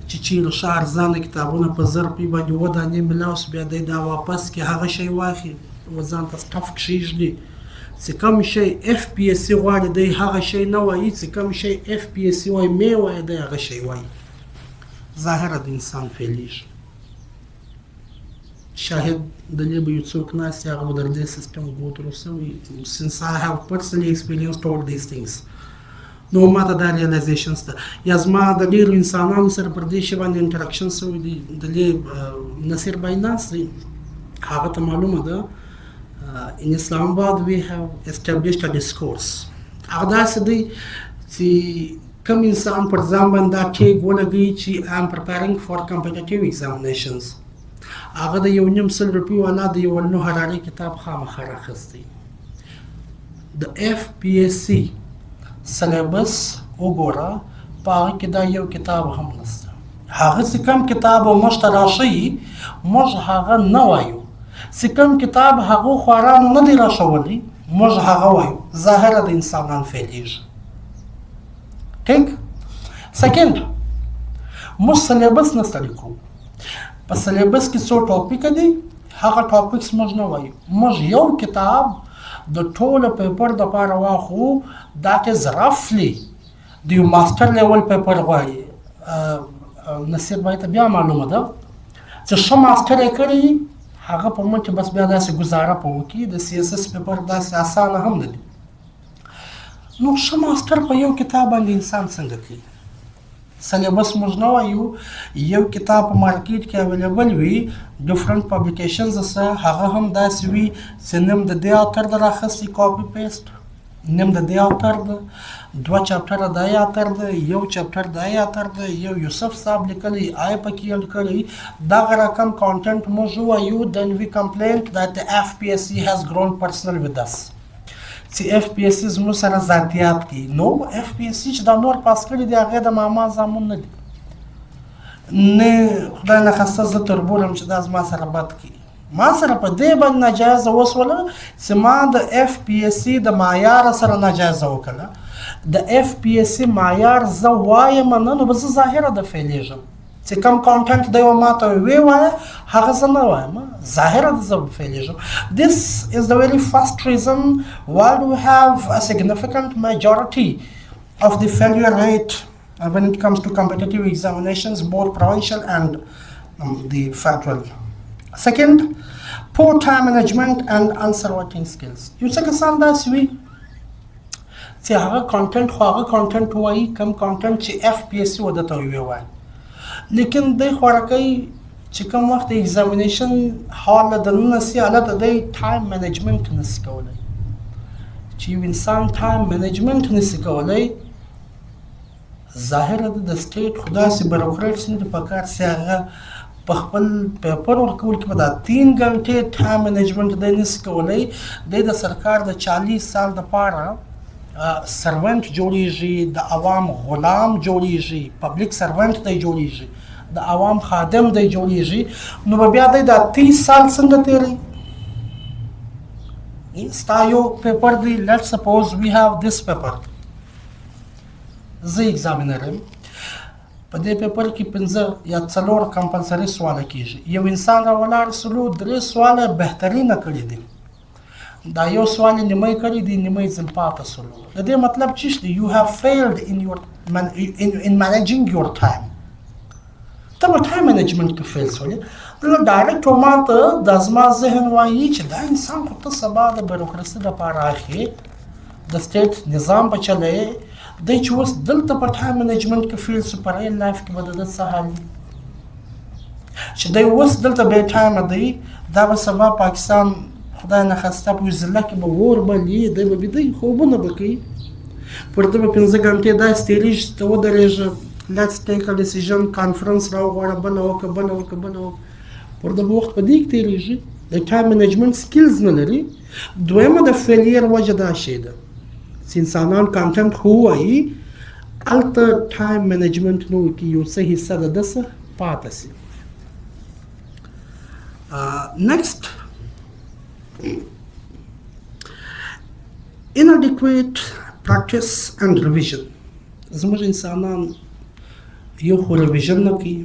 چې چیرې ښه ارزانه کتابونه په 1000 روپۍ باندې 2 دانې ملاوس، بیا دی دا واپس کړي، هغه شی واخلي و ځان ته سټف کښېږدي. چې کوم شی FPSC غواړي دی هغه شی نه وایي، چې کوم شی FPSC وایي مې وایي دی هغه شی وایي. ظاهره د انسان فیلیږي. شاهد د دې به یو څوک ناست هغه به در دې سیستم go through شوی. Since I have personally experienced all these things، نو ماته دا ریالایزیشن شته. یا زما د ډېرو انسانانو سره پر دې شی باندې انټراکشن شوی دی، د دې نصیر بای ناست دی، هغه ته معلومه ده in Islamabad we have established a discourse. هغه داسې دی چې کوم انسان پر ځان باندې دا ټیګ ولګوي چې I am preparing for competitive examinations، هغه د 1.5 روپۍ والا د یو لو هراري کتاب خامخا راخستی. د FPSC سلیبس وګوره، په هغه کې دا یو کتاب هم نشته. هغه چې کوم کتاب موږ ته راشي موږ هغه نه وایو، چې کوم کتاب هغه خوارانو نه دی راشولی موږ هغه وایو. ظاهره د انسانان فیلیږي. ټیک. سیکنډ، موږ سلیبس نه ستړي کوو. په سلیبس کې څو ټاپیک دي، هغه ټاپکس موږ نه وایو. موږ یو کتاب د ټوله پیپر دپاره واخلو، that is roughly د یو ماسټر لیول پیپر غواړي. نصیر باید ته بیا معلومه ده چې ښه ماسټر یې کړی هغه په موږ کې بس بیا داسې ګزاره په وکړي. د CSS پیپر داسې اسانه هم نه دی. نو ښه ماسټر په یو کتاب باندې انسان څنګه کوي؟ سلیبس موږ نه وایو. یو کتاب په مارکیټ کې اویلیبل وي، ډیفرنٹ پبلیکیشنز سره، هغه هم داسې وي چې نیم د دې اتر د راخستی کاپي پیسټ، نیم د دې اتر د 2 چپټره د ای اتر د، یو چپټر د ای اتر د، یو یوسف صاحب لیکلی آی پکې یل کړی، دغه رقم کانټنټ موږ وایو. then we complained that the FPSC has grown personal with us، چې FPSC زموږ سره ذاتیات کوي. نو FPSC چې دا نور پاس کړي دي هغې د ماما زامن نه دي، نه خدای نخواسته زه تربورم چې دا زما سره بد کوي. ما سره په دې باندې ناجایزه وسوله چې ما د FPSC د معیار سره ناجایزه وکړه. د FPSC معیار زه وایم نه، نو به زه ظاهره د فیلیږم چې کوم کانټنټ دی ما ته وی وایه هغه زه نه وایم، ظاهره د زه فیلیږم. This is the very first reason why we have a significant majority of the failure rate when it comes to competitive examinations, both provincial and the federal. Second, poor time management and answer writing skills. یو څه کسان داسې وي چې هغه کانټنټ خو هغه کانټنټ وایي کوم کانټنټ چې FPSC ودته وی وایي، لیکن دی خواره کوي چې کوم وخت د ایگزامینیشن حال له دننه سي هلته دی ټایم منیجمنټ نسي کولی. چې یو انسان ټایم منیجمنټ نسي کولی، ظاهره ده د سټیټ خو داسې بیروکریټس نه دي په کار چې هغه په خپل پیپر ورکول کې به دا 3 غنټې ټایم منیجمنټ دی نس کولی دی د سرکار د 40 سال دپاره سرونټ جوړیږي د عوام غلام جوړیږي پبلیک سرونټ دی جوړیږي د عوام خادم دی جوړیږي نو به بیا دی دا 30 سال څنګه تیری ستا یو پیپر دی لیټ سپوز وی هاو دس پیپر زه ایگزامینر یم په دې پیپر کې 15 یا 4 کمپلسري سواله کېږي یو انسان را ولاړ سلو 3 سواله بهترینه کړي دي دا یو سوال نیمه کړي دي نیمه ځل پاته سلو د دې مطلب چې دی you have failed in managing your time ته په ټایم منیجمنټ کې فیل سولې نو ډایرکټ ماته د زما ذهن وایي چې دا انسان خو ته سبا د بیروکراسي لپاره اخې د سټیټ نظام په چلې دی چې اوس دلته په ټایم منیجمنټ کې فیل سو په ریل لایف کې به د ده څه حال وي چې دی اوس دلته بې ټایمه دی دا به سبا پاکستان خدای نخواسته په زله کې به اور بلي دی به بیدی خوبونه به کوي پر ده به 15 غنټې داسې تېرېږي چې ته ودرېږه لیټس ټیک ا ډیسیژن کانفرنس راوغواړه بله وکړه پر ده به وخت په دې کې تېرېږي د ټایم منیجمنټ سکلز نه لري دویمه د فیلیر وجه دا شی ده چې انسانان کانټنټ خو وایي هلته ټایم منیجمنټ نه وکړي یو څه حصه د ده څه پاته سي next inadequate practice and revision زموږ انسانان یو خو ریویژن نه کوي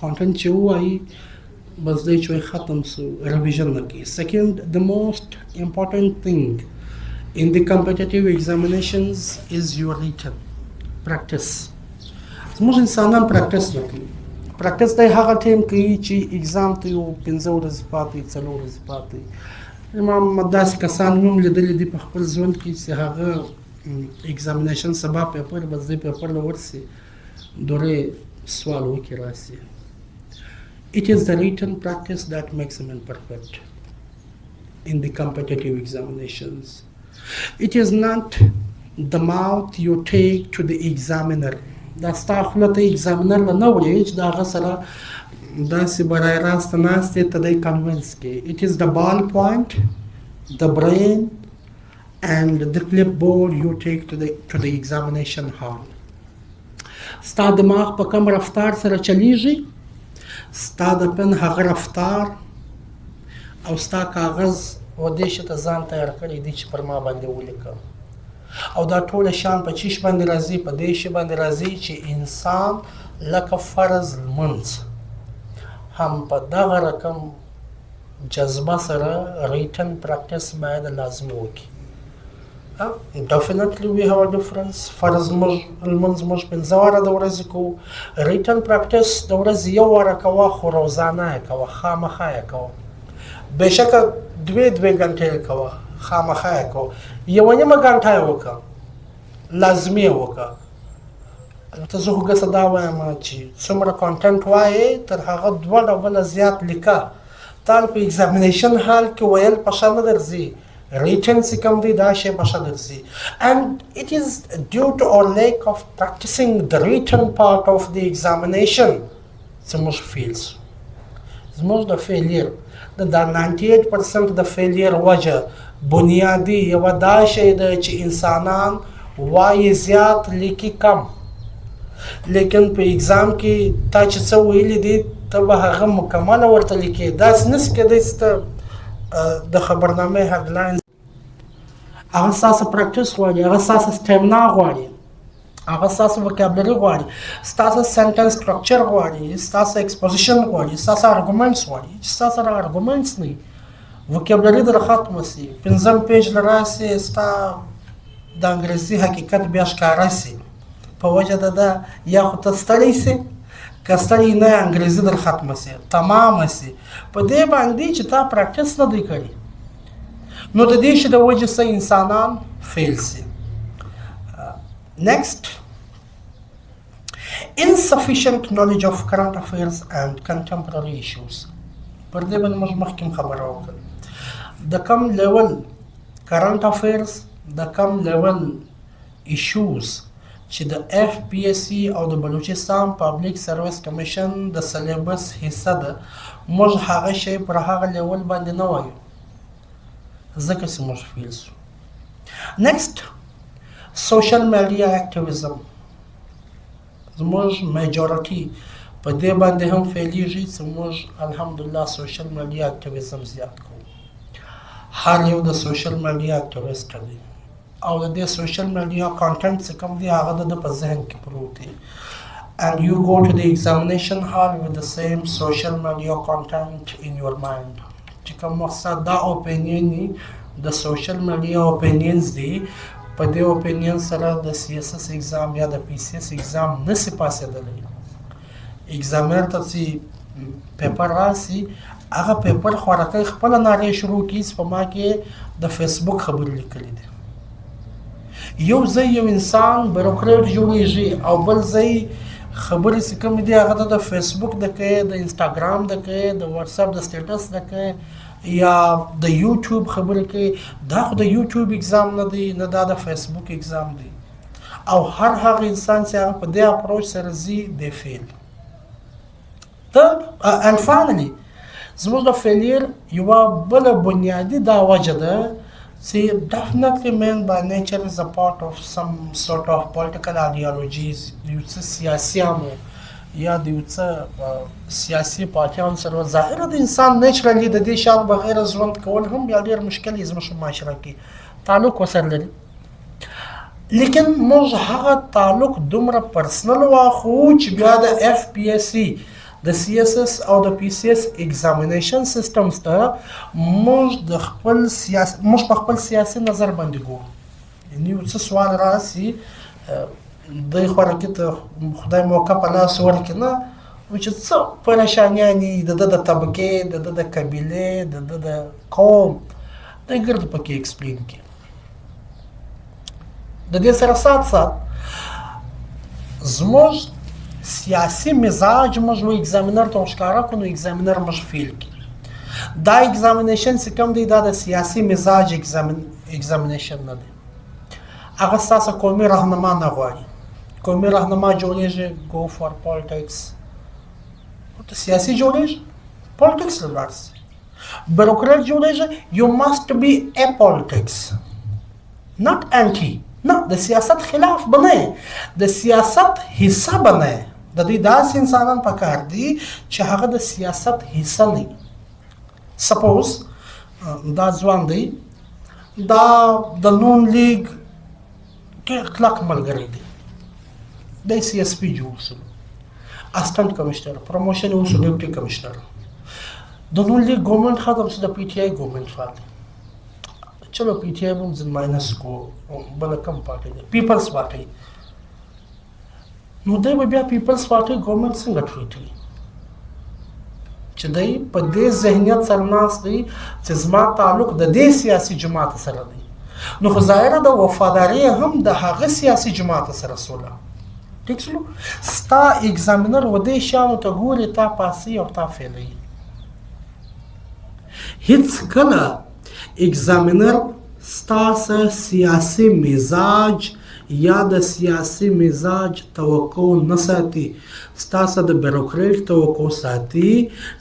کانټنټ چې ووایي بس دی چې ختم سو ریویژن نه کوي second the most important thing in the competitive examinations is your written practice زموږ انسانان پریکټس نه کوي پریکټس دی هغه ټایم کوي چې اگزام ته یو 15 ورځې پاتې 4 ورځې پاتې ما داسې کسان هم لیدلي دي په خپل ژوند کې چې هغه ایگزامینیشن سبا پیپر بس دی پیپر له ورسي دورې سوال وکړي راسي it is the written practice that makes a man perfect in the competitive examinations it is not the mouth you take to the examiner دا ستا خوله ته ایگزامینر له نه وړې چې د هغه سره داسې برای راست ناستې ته دی کنوینس کې it is the ball point the brain and the clipboard you take to the examination hall ستا دماغ په کوم رفتار سره چلیږي ستا د پن هغه رفتار او ستا کاغذ و دې شي ته ځان تیار کړی دی چې پر ما باندې ولیکه او دا ټوله شیان په چیش باندې راځي په دې شي باندې راځي چې انسان لکه فرض لمونځ هم په دغه رقم جذبه سره ریټن پریکټس باید لازم وکړي definitely we have a difference فرض لمونځ موږ 15 واره د ورځې کوو ریټن پریکټس د ورځې یو واره کوه خو روزانه یې کوه خامخا یې کوه بېشکه 2 غنټې یې کوه خامخا یې کوه یوه نیمه غنټه یې وکړه لازمي یې وکړه البته زه خو ګسه دا وایم چې څومره کانټنټ وایې تر هغه 2 ډبله زیات لیکه تا په ایگزامینیشن حال کې ویل په ښه نه درځي ریټن چې کوم دی دا شی په ښه درځي and it is due to our lack of practicing the written part of the examination زموږ فیل زموږ د فیلیر د 98% د فیلیر وجه بنیادی یوه دا شی ده چې انسانان وایي زیات لیکي کم لیکن په ایگزام کې تا چې څه ویلي دي ته به هغه مکمله ورته لیکې داسې نسي کیدی چې ته د خبرنامې هیډلاین هغه ستاسو پریکټس غواړي هغه ستاسو سټیمنا غواړي هغه ستاسو وکابلري غواړي ستاسو سنټنس سټرکچر غواړي ستاسو ایکسپوزیشن غواړي ستاسو ارګومنټس غواړي چې ستاسو سره ارګومنټس نه وي وکابلري در ختمه سي 15 پیج له راسي ستا د انګریزي حقیقت بیا ښکاره سي په وجه د ده یا خو ته ستړی سي که ستړی نه انګریزي در ختمه سي تمامه سي په دې باندې چې تا پریکټس نه دی کړی نو د دې شي د وجې څه انسانان فیل سي next insufficient knowledge of current affairs and contemporary issues پر دې باندې موږ مخکې خبره وکړه د کم لیول current affairs د کم لیول issues چې د FPSC او د بلوچستان پبلیک سرویس کمیشن د سلیبس حصہ ده موږ هغه شی پر هغه لیول باندې نه وایو ځکه چې موږ فیل سو. نیکسټ سوشل میډیا اکټیویزم زموږ میجورټي په دې باندې هم فعلیږي چې موږ الحمدلله سوشل میډیا اکټیویزم زیات کوو. هر یو د سوشل میډیا اکټیویسټ دی او د دې سوشل میډیا کانټنټ چې کوم دی هغه د په ذهن کې پروت دی. And you go to the examination hall with the same social media content in your mind. چې کوم مقصد دا اوپینین د سوشل میډیا اوپینینز دی په دې اوپینین سره د CSS اگزام یا د PCS اگزام نسی پاسېدلی. اگزامر ته چې پیپر راسي هغه پیپر خوراکۍ خپله نارې شروع کړي چې په ما کې د فیسبوک خبرې لیکلي دي. یو ځای یو انسان بیروکریټ جوړیږي او بل ځای خبرې چې کوم دي هغه د فیسبوک د کوي د انسټاګرام د کوي د واتساپ د سټیټس د کوي یا د یوټیوب خبرې کوي. دا خو د یوټیوب اگزام نه دی نه دا د فیسبوک اگزام دی او هر هغه انسان چې هغه په دې اپروچ سره ځي دی فیل. and finally زموږ د فیلیر یوه بله بنیادي دا وجه ده چې definitely man by nature is a part of some sort of political ideologies. یو څه سیاسیانو یا د یو څه سیاسي پارټیانو سره ظاهره د انسان نیچرالي د دې شان بغیر ژوند کول هم بیا ډېر مشکل یې زموږ معاشره کې تعلق ورسره لري. لیکن موږ هغه تعلق دومره پرسنل واخلو چې بیا د FPSC د CSS او د PCS examination systems ته موږ په خپل سیاسي نظر باندې ګورو. یعنې یو څه سوال راسي دی خوراکي ته خدای موقع په لاس ورکړي نه چې څه پریشانیانې د ده د طبقې د ده د قبیلې د ده د قوم دی ګرد پکې ایکسپلین کړي. د دې سره سات زموږ سیاسي مزاج موږ نو ایگزامینر ته ښکاره کړو نو ایگزامینر موږ فیل کړي. دا ایگزامینیشن چې کوم دی دا د سیاسي مزاج ایگزامینیشن نه دی. هغه ستاسو قومي راهنما نه غواړي. قومي راهنما جوړېږي go for politics. ته سیاسي جوړېږي politics ته لاړ سي. بیروکریټ جوړېږي you must be a politics not anti. نه د سیاست خلاف بنئ د سیاست حصہ بنئ. د دې داسې انسانان پکار دي چې هغه د سیاست حصہ نه وي. سپوز دا ځوان دی دا د نون لیگ ډېر کلک ملګری دی دی CSP جوړ شو اسسټنټ کمشنر پروموشن اوسو ډیپټي کمشنر د نون لیگ ګورنمنټ ختم شو د PTI ګورنمنټ فال چلو PTI هم ځین ماینس کو بل کم پاتې دی پیپلز پارټي نو دی بیا پیپلز پارټي ګورنمنټ څنګه ټریټ کوي چې دی په دې ذهنیت سره ناست دی چې زما تعلق د دې سیاسي جماعت سره دی نو خو ظاهره د وفاداري هم د هغه سیاسي جماعت سره سوله. ټیک شلو ستا ایگزامینر و دې شیانو ته ګوري تا پاسي او تا فیلوي. هیڅ کله ایگزامینر ستاسو سیاسي مزاج یا د سیاسي مزاج توقع نه ساتي. ستاسو د بیروکریټ توقع ساتي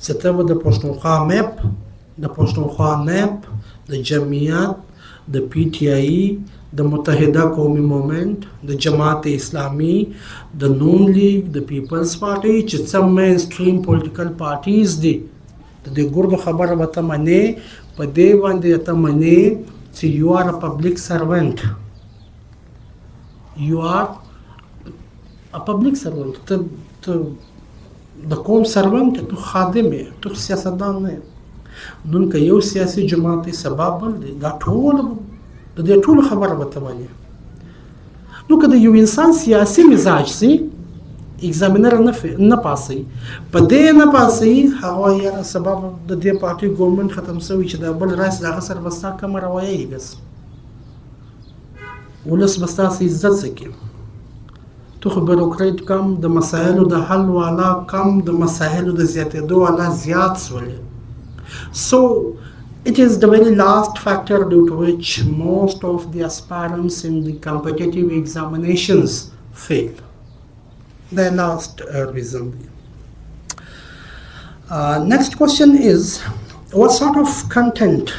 چې ته به د پښتونخوا میپ د پښتونخوا نیپ د جمعیت د PTI د متحده قومي مومنت د جماعت اسلامي د نون لیگ د پیپلز پارټي چې څه مین سټریم پولیټیکل پارټیز دي د دې ګردو خبره به ته منې په دې باندې ته منې چې you are a public servant. You are a public servant. ته د قوم سروانت ته خادم یې ته سیاستدان نه یې. نن که یو سیاسي جماعت یې سبب بل دی دا ټول د دې ټول خبره به ته منې. نو که د یو انسان سیاسي مزاج سي ایگزامینر نه پاسي په دې نه پاسي هغه یې سبب د دې پارټي ګورنمنت ختم شوی چې دا بل رئیس دغه سره بستا کوم روایه یې بس ولس بستا سي عزت سکي تو خو بیروکریټ کم د مسایلو د حل والا کم د مسایلو د زیاتېدو والا زیات سولې. So it is the very last factor due to which most of the aspirants in the competitive examinations fail. The last reason. Next question is, what sort of content?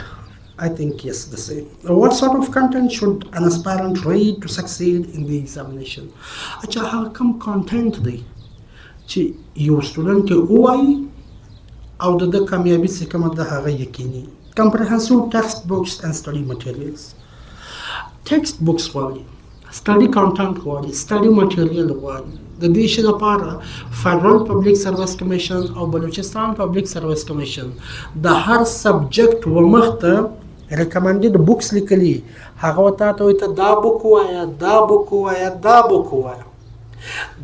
I think yes, the same. What sort of content should an aspirant read to succeed in the examination? अच्छा हाँ कम content दी چې یو student وایي او د کامیابی څخه کومه د هغه یقیني. Comprehensive textbooks and study materials. Textbooks غواړي, study content غواړي, study material غواړي. د دې شي لپاره Federal Public Service Commission او بلوچستان Public Service Commission د هر سبجیکټ ومخته recommended books لیکلي. هغه وتا ته وي ته دا بوک وایا, دا بوک وایا, دا بوک وایا,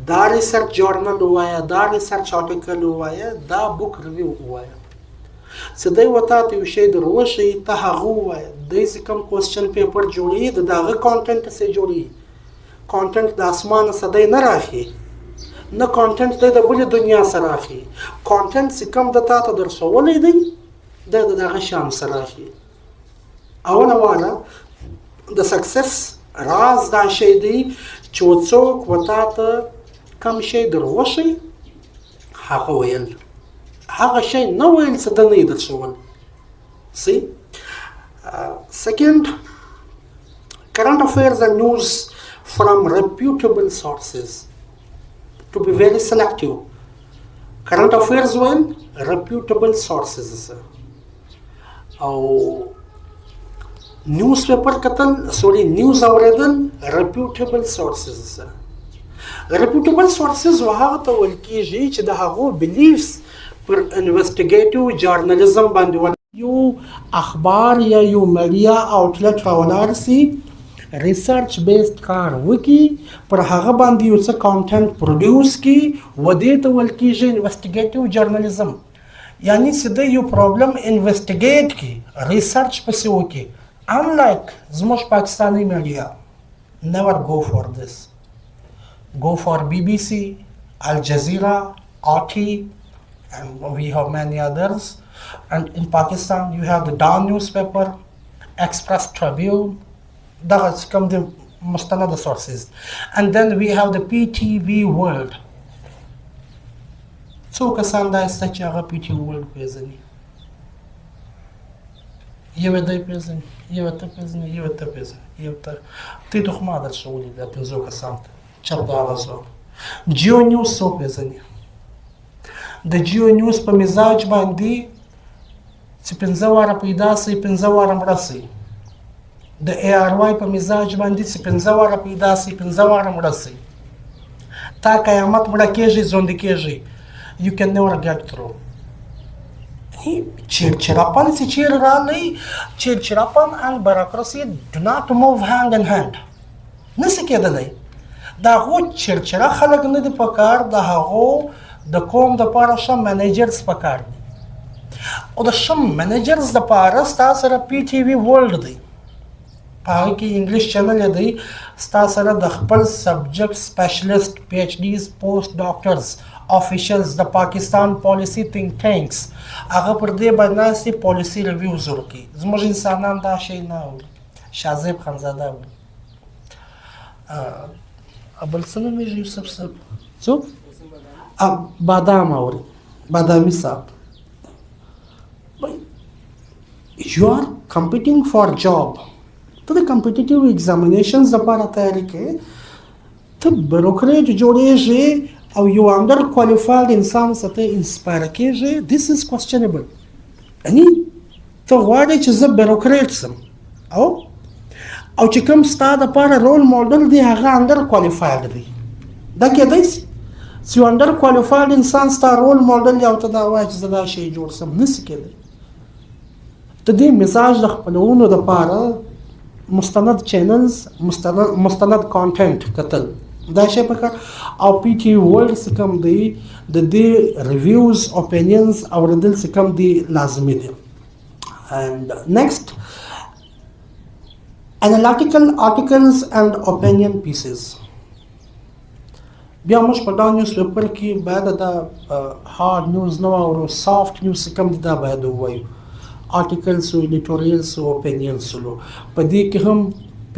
دا ریسرچ جورنال وایا, دا ریسرچ آرټیکل وایا, دا بوک ریویو وایا. سدای وتا ته یو شی دروشي ته هغه وایا. د کوم کوېسچن پیپر جوړي د دغه کانټنټ څخه جوړي. کانټنټ د اسمان سدای نه راخي, نه کانټنټ د بل دنیا سره راخي. کانټنټ چې کوم د تاسو درسولې دی د دغه شان سره راخي. او نه والا د سکسس راز دا شی دی چې څوک وتا ته کم شی دروشي هغه ویل, هغه شی نه ویل څه د نه درسول. See? Second, current affairs and news from reputable sources. To be very selective. Current affairs when reputable sources. Or newspaper katal, sorry, news auredal reputable sources. Reputable sources وهغه ته ویل کیږي چې د هغو beliefs پر investigative journalism باندې یو اخبار یا یو میډیا آوټلټ راولار سي ریسرچ بیسډ کار وکي پر هغه باندې یو څه کانټنټ پروډوس کی و دې ته ویل کیږي انویسټیګیټیو جرنالیزم. یعنی چې د یو پرابلم انویسټیګیټ کی, ریسرچ پسې وکي. unlike زموږ پاکستاني میډیا, never go for this. Go for BBC, Al Jazeera, RT, and we have many others. And in Pakistan you have the Dawn newspaper, Express Tribune, that's come the mustanad sources. And then we have the PTV World. So kasan da ist چې هغه PTV World پیژني, یو د پیژني, یو ته پیژني, یو ته پیژني, یو ته ته ته خو ما در شولې د پنځو کسان چپ دا غزو. جیو نیوز سو پیژني. د جیو نیوز په مزاج باندې چې 15 واره پیدا سي 15 واره مړه سي. د ARY په مزاج باندې چې 15 واره پیدا سي 15 واره مړه سي. تا قیامت مړه کېږي ژوند کېږي. You can never get through. چرچراپن چې چیر راغلی, چرچراپن and bureaucracy do not move hand in hand. نسي کېدلی. دا هغو چرچرا خلک نه دي پکار, د هغو د قوم دپاره ښه منیجرز پکار دي. او د ښه منیجرز دپاره ستا سره PTV World دی, په هغې کې انګلیش چینل دی. ستا سره د خپل سبجیکټ سپیشلیسټ PhDs, پوسټ ډاکټرز, officials, د پاکستان پالیسي تھنک ټینکس, هغه پر دې باندې ناستې پالیسي ریویوز ورکوي. زموږ انسانان دا شی نه اوري. شاهزیب خانزاده اوري. بل څه نومېږي یوسف صاحب؟ څوک؟ بادام اوري, بادامي صاحب. You are competing for job. ته د کمپیټیټیو ایگزامینیشنز لپاره تیاری کوې, ته بیروکریټ جوړېږې او یو انډر کوالیفاید انسان سره ته انسپایر کېږې. This is questionable. یعنی ته غواړې چې زه بیروکریټ سم او چې کوم ستا دپاره رول موډل دی هغه انډر کوالیفاید دی. دا کېدی شي چې یو انډر کوالیفاید انسان ستا رول موډل یا ته دا وایي چې زه دا شی جوړ سم, نسي کېدی. د دې مزاج د خپلولو دپاره مستند چینلز, مستند کانټنټ کتل دا شی پکار. او PTV World څه کوم دی د دې ریویوز اوپینینز اوریدل څه کوم دی لازمي دی. And next, analytical articles and opinion pieces. بیا موږ په دا نیوز پیپر کې باید دا هارد نیوز نه واورو, سافت نیوز څه کوم دی دا باید ووایو. articles او editorials او opinions لو په دې کې هم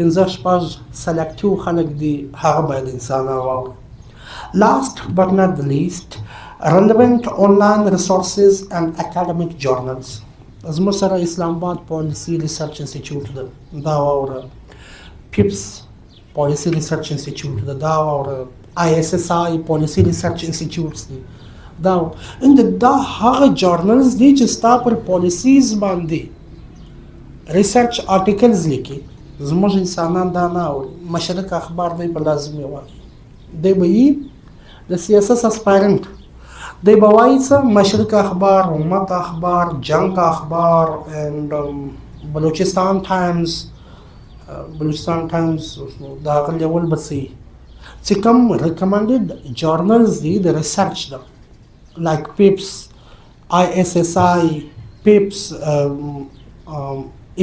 پنځه شپږ سلیکټیو خلک دي هغه باید انسانان واوري. Last but not the least, relevant online resources and academic journals. زموږ سره اسلام آباد پالیسي ریسرچ انسټیټیوټ ده دا واوره، پیپس پالیسي ریسرچ انسټیټیوټ ده دا واوره، ISSI پالیسي ریسرچ انسټیټیوټس دي دا هغه جورنلز دي چې ستا پر پالیسیز باندې ریسرچ آرټیکلز لیکي. زموږ انسانان دا نه اوري. مشرق اخبار دی به لازمي وایي، دی به یي د CSS اسپایرنټ دی به وایي څه مشرق اخبار، امت اخبار، جنگ اخبار and بلوچستان ټایمز د هغه لیول به څه چې کوم ریکمنډډ جورنلز دي د ریسرچ ده like PIPS, ISSI, PIPS,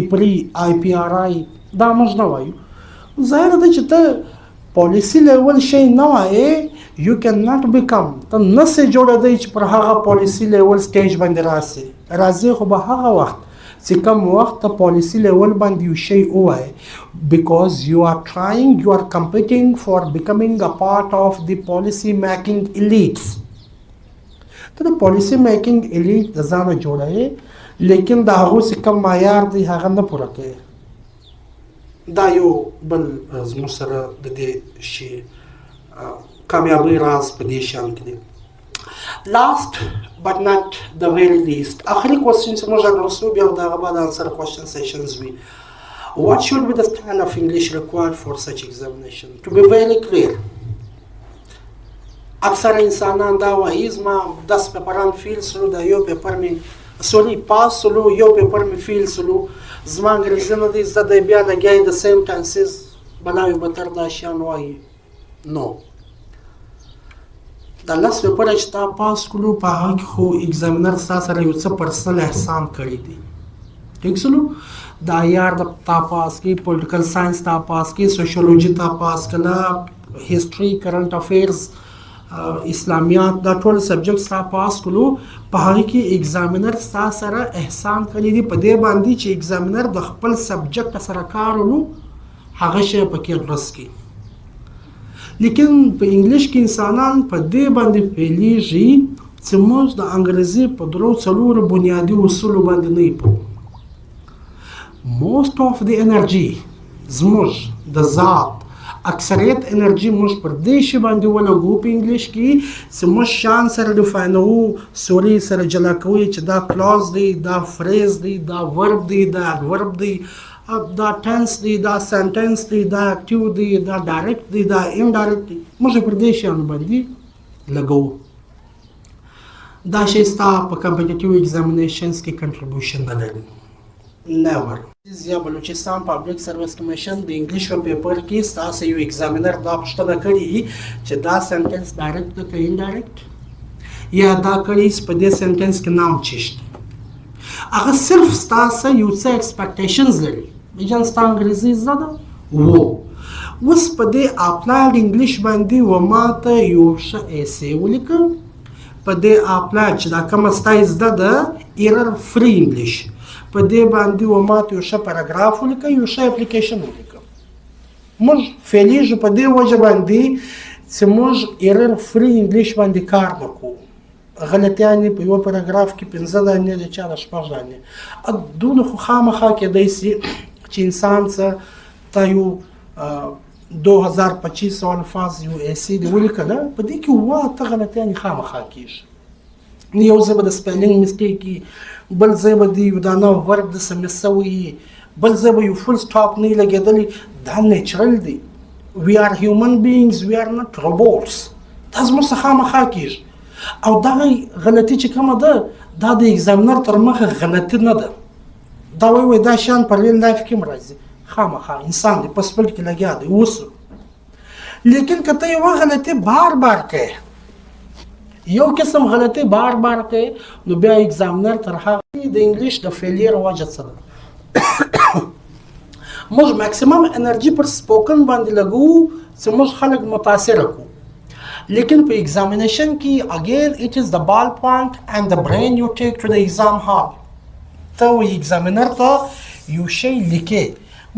IPRI, IPRI دا موږ نه وایو. ظاهره ده چې ته پالیسي لیول شی نه وایې you cannot become ته نسې جوړېدی چې پر هغه پالیسي لیول سټیج باندې راځې خو به هغه وخت چې کوم وخت ته پالیسي لیول باندې یو شی ووایې because you are competing for becoming a part of the policy making elites. ته د پالیسي میکینګ الیټ د ځانه جوړوي لیکن د هغو چې کوم معیار دی هغه نه پوره کوي. دا یو بل زموږ سره د دې شي کامیابۍ راز په دې شیانو کې دی. Last but not the very least, آخري کوېسچن چې موږ اډرسو بیا د هغه بعد آنسر کوېسچن سیشنز وي. What should be the style of English required for such examination? To be very clear, اکثر انسانان دا وایي زما 10 پیپران فیل سلو دا یو پیپر مې پاس سلو یو پیپر مې فیل سلو زما انګریزي نه دی زده دی بیا لګیایي د سیم ټنسز بلاوې بتر دا شیان وایي. نو دا 10 پیپره چې تا پاس کړو په هغه کې خو ایګزامینر ستا سره یو څه پرسنل احسان کړی دی. ټیک سلو دا یار د تا پاس کې پولیټیکل ساینس تا پاس کې سوشیولوژي تا پاس کړه هسټري کرنٹ افیرز اسلامیات دا ټول سبجیکټس تا پاس کړو په هغه کې ایګزامینر ستا سره احسان کړی دی په دې باندې چې ایګزامینر د خپل سبجیکټ سره کار ونو هغه شی پکې اډرس کړي. لیکن په انګلیش کې انسانان په دې باندې پیلیږي چې موږ د انګریزي په درو څلورو بنیادي اصولو باندې نه پوهو. most of the energy زموږ د ذات اکثریت انرژي موږ پر دې شی باندې ولګو په انګلیش کې چې موږ شان سره ډیفاینو سوري سره جلا کوي چې دا کلاز دی دا فریز دی دا ورب دی دا ایڈورب دی دا ټنس دی دا سنټنس دی دا اکټیو دی دا ډایرکټ دی دا انډایرکټ دی موږ پر دې شیانو باندې لګو. دا شی ستا په کمپټیټیو ایگزامینیشنز کې کنټریبیوشن نه لري. never. یا بلوچستان پبلک سروس کمیشن د انګلیش په پیپر کې ستاسو یو ایگزامینر دا پوښتنه کړې چې دا سنټنس ډایرکټ ده که انډایرکټ یا دا کړي په دې سنټنس کې نام چشته هغه صرف ستاسو یو څه ایکسپیکټیشنز لري. میجن ستا انګریزي زده ده اوس په دې اپلاید انګلیش باندې و ماته یو ښه ایسې ولیکه په دې اپلاید چې دا کومه ستا زده ده ایرر فری انګلیش په دې باندې و ماته یو ښه پاراګراف ولیکه یو ښه اپلیکیشن ولیکه. موږ فعلیږو په دې وجه باندې چې موږ ایرر فری انګلیش باندې کار نه کوو. غلطیانې په یوه پاراګراف کې 15 دانې د چا د 6 دانې دونه خو خامخا کېدی سي چې انسان څه تا یو 2500 الفاظ یو ایسې دی ولیکله په دې کې 8 غلطیانې خامخا کېږي. یو ځای به د سپیلنګ مسټیک وي، بل ځای به د یو دانه ورب د سمس سوی، بل ځای به یو فل سټاپ نه لګېدلی. دا نیچرل دی. وی آر هیومن بینګز وی آر ناٹ روبوټس. دا زموږ څخه خامخا کېږي او دغه غلطي چې کومه ده دا د ایگزامینر تر مخه غلطي نه ده. دا وایي دا شیان په ریل لایف کې هم راځي خامخا انسان دی په سپل کې لګیا دی اوس. لیکن که ته یوه غلطي بار بار کوې یو قسم غلطي بار بار کوي نو بیا ایگزامینر تر هغه د انګلیش د فیلیر وجه څه ده موږ میکسیمم انرژي پر سپوکن باندې لګو چې موږ خلک متاثره کړو. لیکن په ایگزامینیشن کې اگین اٹ از د بال پوینټ اینڈ د برین یو ټیک ټو د ایگزام هال. ته وایي ایگزامینر ته یو شی لیکې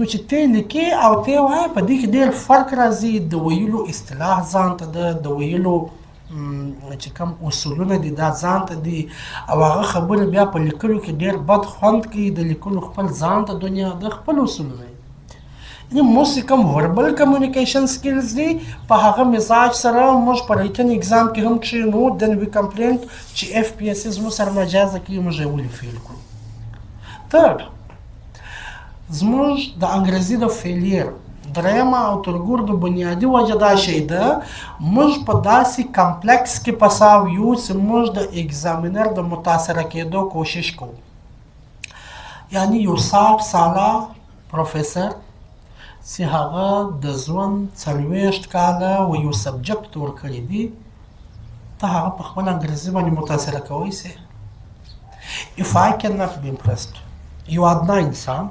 نو چې ته لیکې او ته وایې په دې کې ډېر فرق راځي د ویلو اصطلاح ځان ته ده د ویلو چې کوم اصولونه دي دا ځان ته دي او هغه خبرې بیا په لیکلو کې ډېر بد خوند کوي د لیکلو خپل ځان ته دنیا د خپل اصولونه دي یعنې موږ چې کوم وربل کمیونیکیشن سکلز دي په هغه مزاج سره موږ په ریټن اګزام کې هم کښېنو دن وي کمپلینټ چې FPSC زموږ سره مجازه کوي موږ یې ولې فیل کړو ترډ زموږ د انګریزي د فیلیر درېیمه او تر ګردو بنیادي وجه دا شی ده موږ په داسې کمپلیکس کې پساو یو چې موږ د ایګزامینر د متاثره کېدو کوشش کوو یعنی یو 60 ساله پروفیسر چې هغه د ژوند 40 کاله و یو سبجکټ ورکړی دي ته هغه په خپل انګریزي باندې متاثره کوئ سي if I cannot be impressed یو ادنا انسان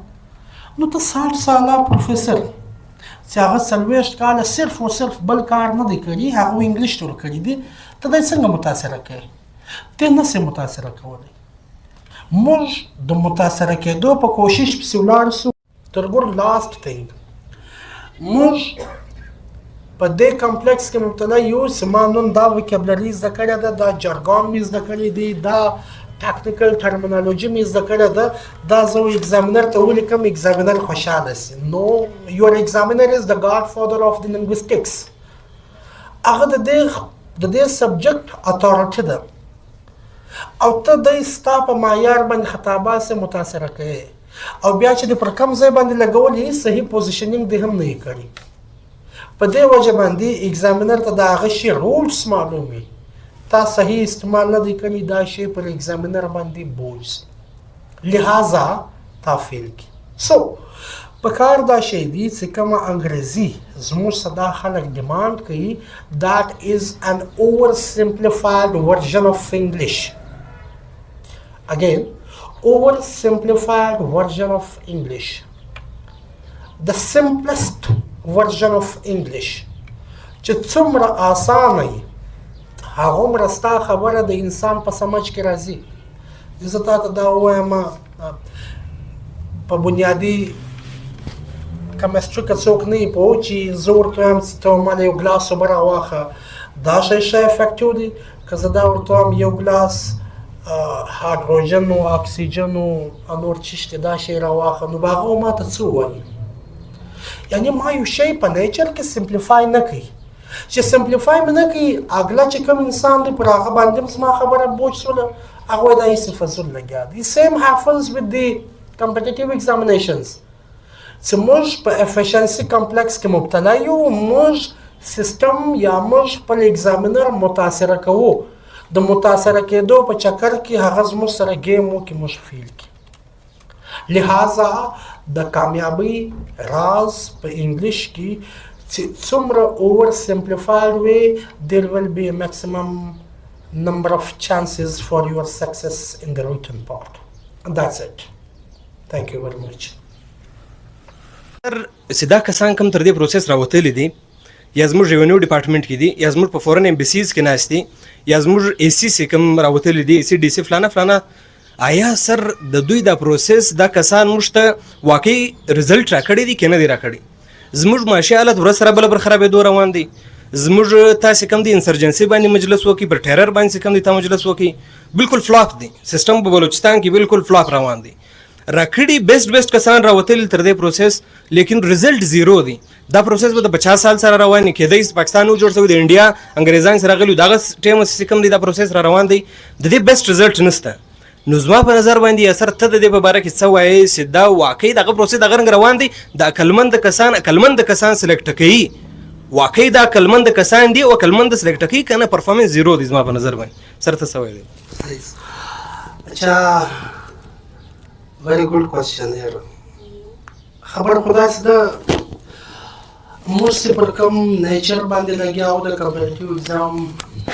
نو ته 60 ساله پروفیسر چې هغه 40 کاله صرف او صرف بل کار نه دی کړی هغه انګلیش تور کړی دی ته دای څنګه متاثره کوي ته نه سي متاثره کولی موږ د متاثره کېدو په کوشش پسې ولاړ سو تر ګور لاست ثینګ موږ په دې کمپلیکس کې مبتلا یو چې ما نن دا وکیبلري زده کړې ده دا جرګان مې زده کړی دی دا ټاکنیکل ټرمینالوجي مې زده کړې ده دا زه ایګزامینر ته ولیکم ایګزامینر خوشحاله سي نو یور ایګزامینر از د ګاډ فادر اف د لنګویسټکس هغه د دې سبجکټ اتھارټي ده او ته د ستا په معیار باندې خطابات سره متاثره کوي او بیا چې د پر کم ځای باندې لګولې صحیح پوزیشنینګ دې هم نه کوي په دې وجه باندې ایګزامینر ته د هغه شی رولز معلومي تا صحیح استعمال نه دی کړی دا شی پر ایګزامینر باندې بوج لہذا تا فیل کی سو په کار دا شی دی چې کومه انګریزي زموږ صدا خلک ډیماند کوي that is an oversimplified version of English again oversimplified version of English the simplest version of English چې څومره آسانه وي هغومره ستا خبره د انسان په سمجھ کې راځي زه تاته دا ووایم په بنیادي کیمستري کې څوک نه وي پوه چې زه ورته وایم چې ته ماله یو ګلاس اوبه راواخله دا شی ښه افیکټیو دی که زه دا ورته وایم یو ګلاس هایدروجن او اکسیجن او نور څه شته دا شی راواخله نو به هغه ماته څه ووایي یعنی ما یو شی په نیچر کې سمپلیفای نه کوي چې سمپلیفای مې نه کوي اګله چې کوم انسان دی پر هغه باندې زما خبره بوج سوله هغه دا یې فزول لګیا دی سیم happens with the competitive examinations چې موږ په افیشنسي کمپلیکس کې مبتلا یو موږ سیستم یا موږ خپل ایګزامینر متاثره کوو د متاثره کېدو په چکر کې هغه زموږ سره ګیم وکړي موږ فیل کړي لہذا د کامیابی راز په انګلیش کې څومره اوور سمپلیفاید وي there will be a maximum number of chances for your success in the written part and that's it thank you very much سدا کسان کوم تر دې پروسس راوتلی دي یا زموږ ریونیو ډپارټمنټ کې دي یا زموږ په فورن ایمبیسیز کې ناست دي یا زموږ AC سي کوم راوتلی دي AC DC فلانه آیا سر د دوی دا پروسس دا کسان موږ ته واقعي رزلټ راکړی دي که نه دی راکړی زموږ معاشي حالت ورځ سره بله بر خرابېدو روان دی زموږ تاسې کوم دی انسرجنسي باندې مجلس وکړي پر ټیرر باندې کوم دی تا مجلس وکړي بالکل فلاپ دی سیستم په بلوچستان کې بالکل فلاپ روان دی راکړي بیسټ کسان راوتلي تر دې پروسس لیکن رزلټ زیرو دی دا پروسس به د 50 سال سره روان دی کېدای شي پاکستان نو جوړ شوی د انډیا انګریزان سره غلي دغه ټیم چې کوم دی دا پروسس را روان دی د دې بیسټ رزلټ نشته نو زما په نظر باندې اثر ته د دې په باره کې څه وایي چې دا واقعي دغه پروسس دغه رنګ روان دی د عقلمند کسان سلیکټ کوي واقعي دا عقلمند کسان دي او عقلمند سلیکټ کوي که نه پرفارمنس زیرو دی زما په نظر باندې سر ته څه وایي اچھا very good question here خبر خدا سے دا موږ چې پر کوم نیچر باندې لګیا او د کمپیټیټیو اگزام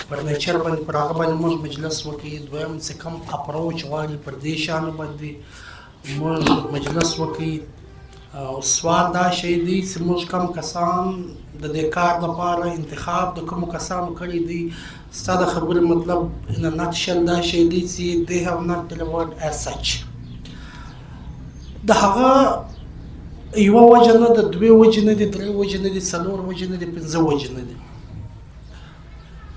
پر نیچر باندې پر هغه باندې موږ مجلس وکړي دویم چې کوم اپروچ غواړي پر دې شانو باندې موږ مجلس وکړي او سوال دا شی دی چې موږ کوم کسان د دې کار لپاره انتخاب د کومو کسانو کړي دي ستا د خبرې مطلب in a nutshell دا شی دی چې they have not delivered as such د هغه یوه وجه نه ده، دوې وجې نه دي، درې وجې نه دي، څلور وجې نه دي، پنځه وجې نه دي.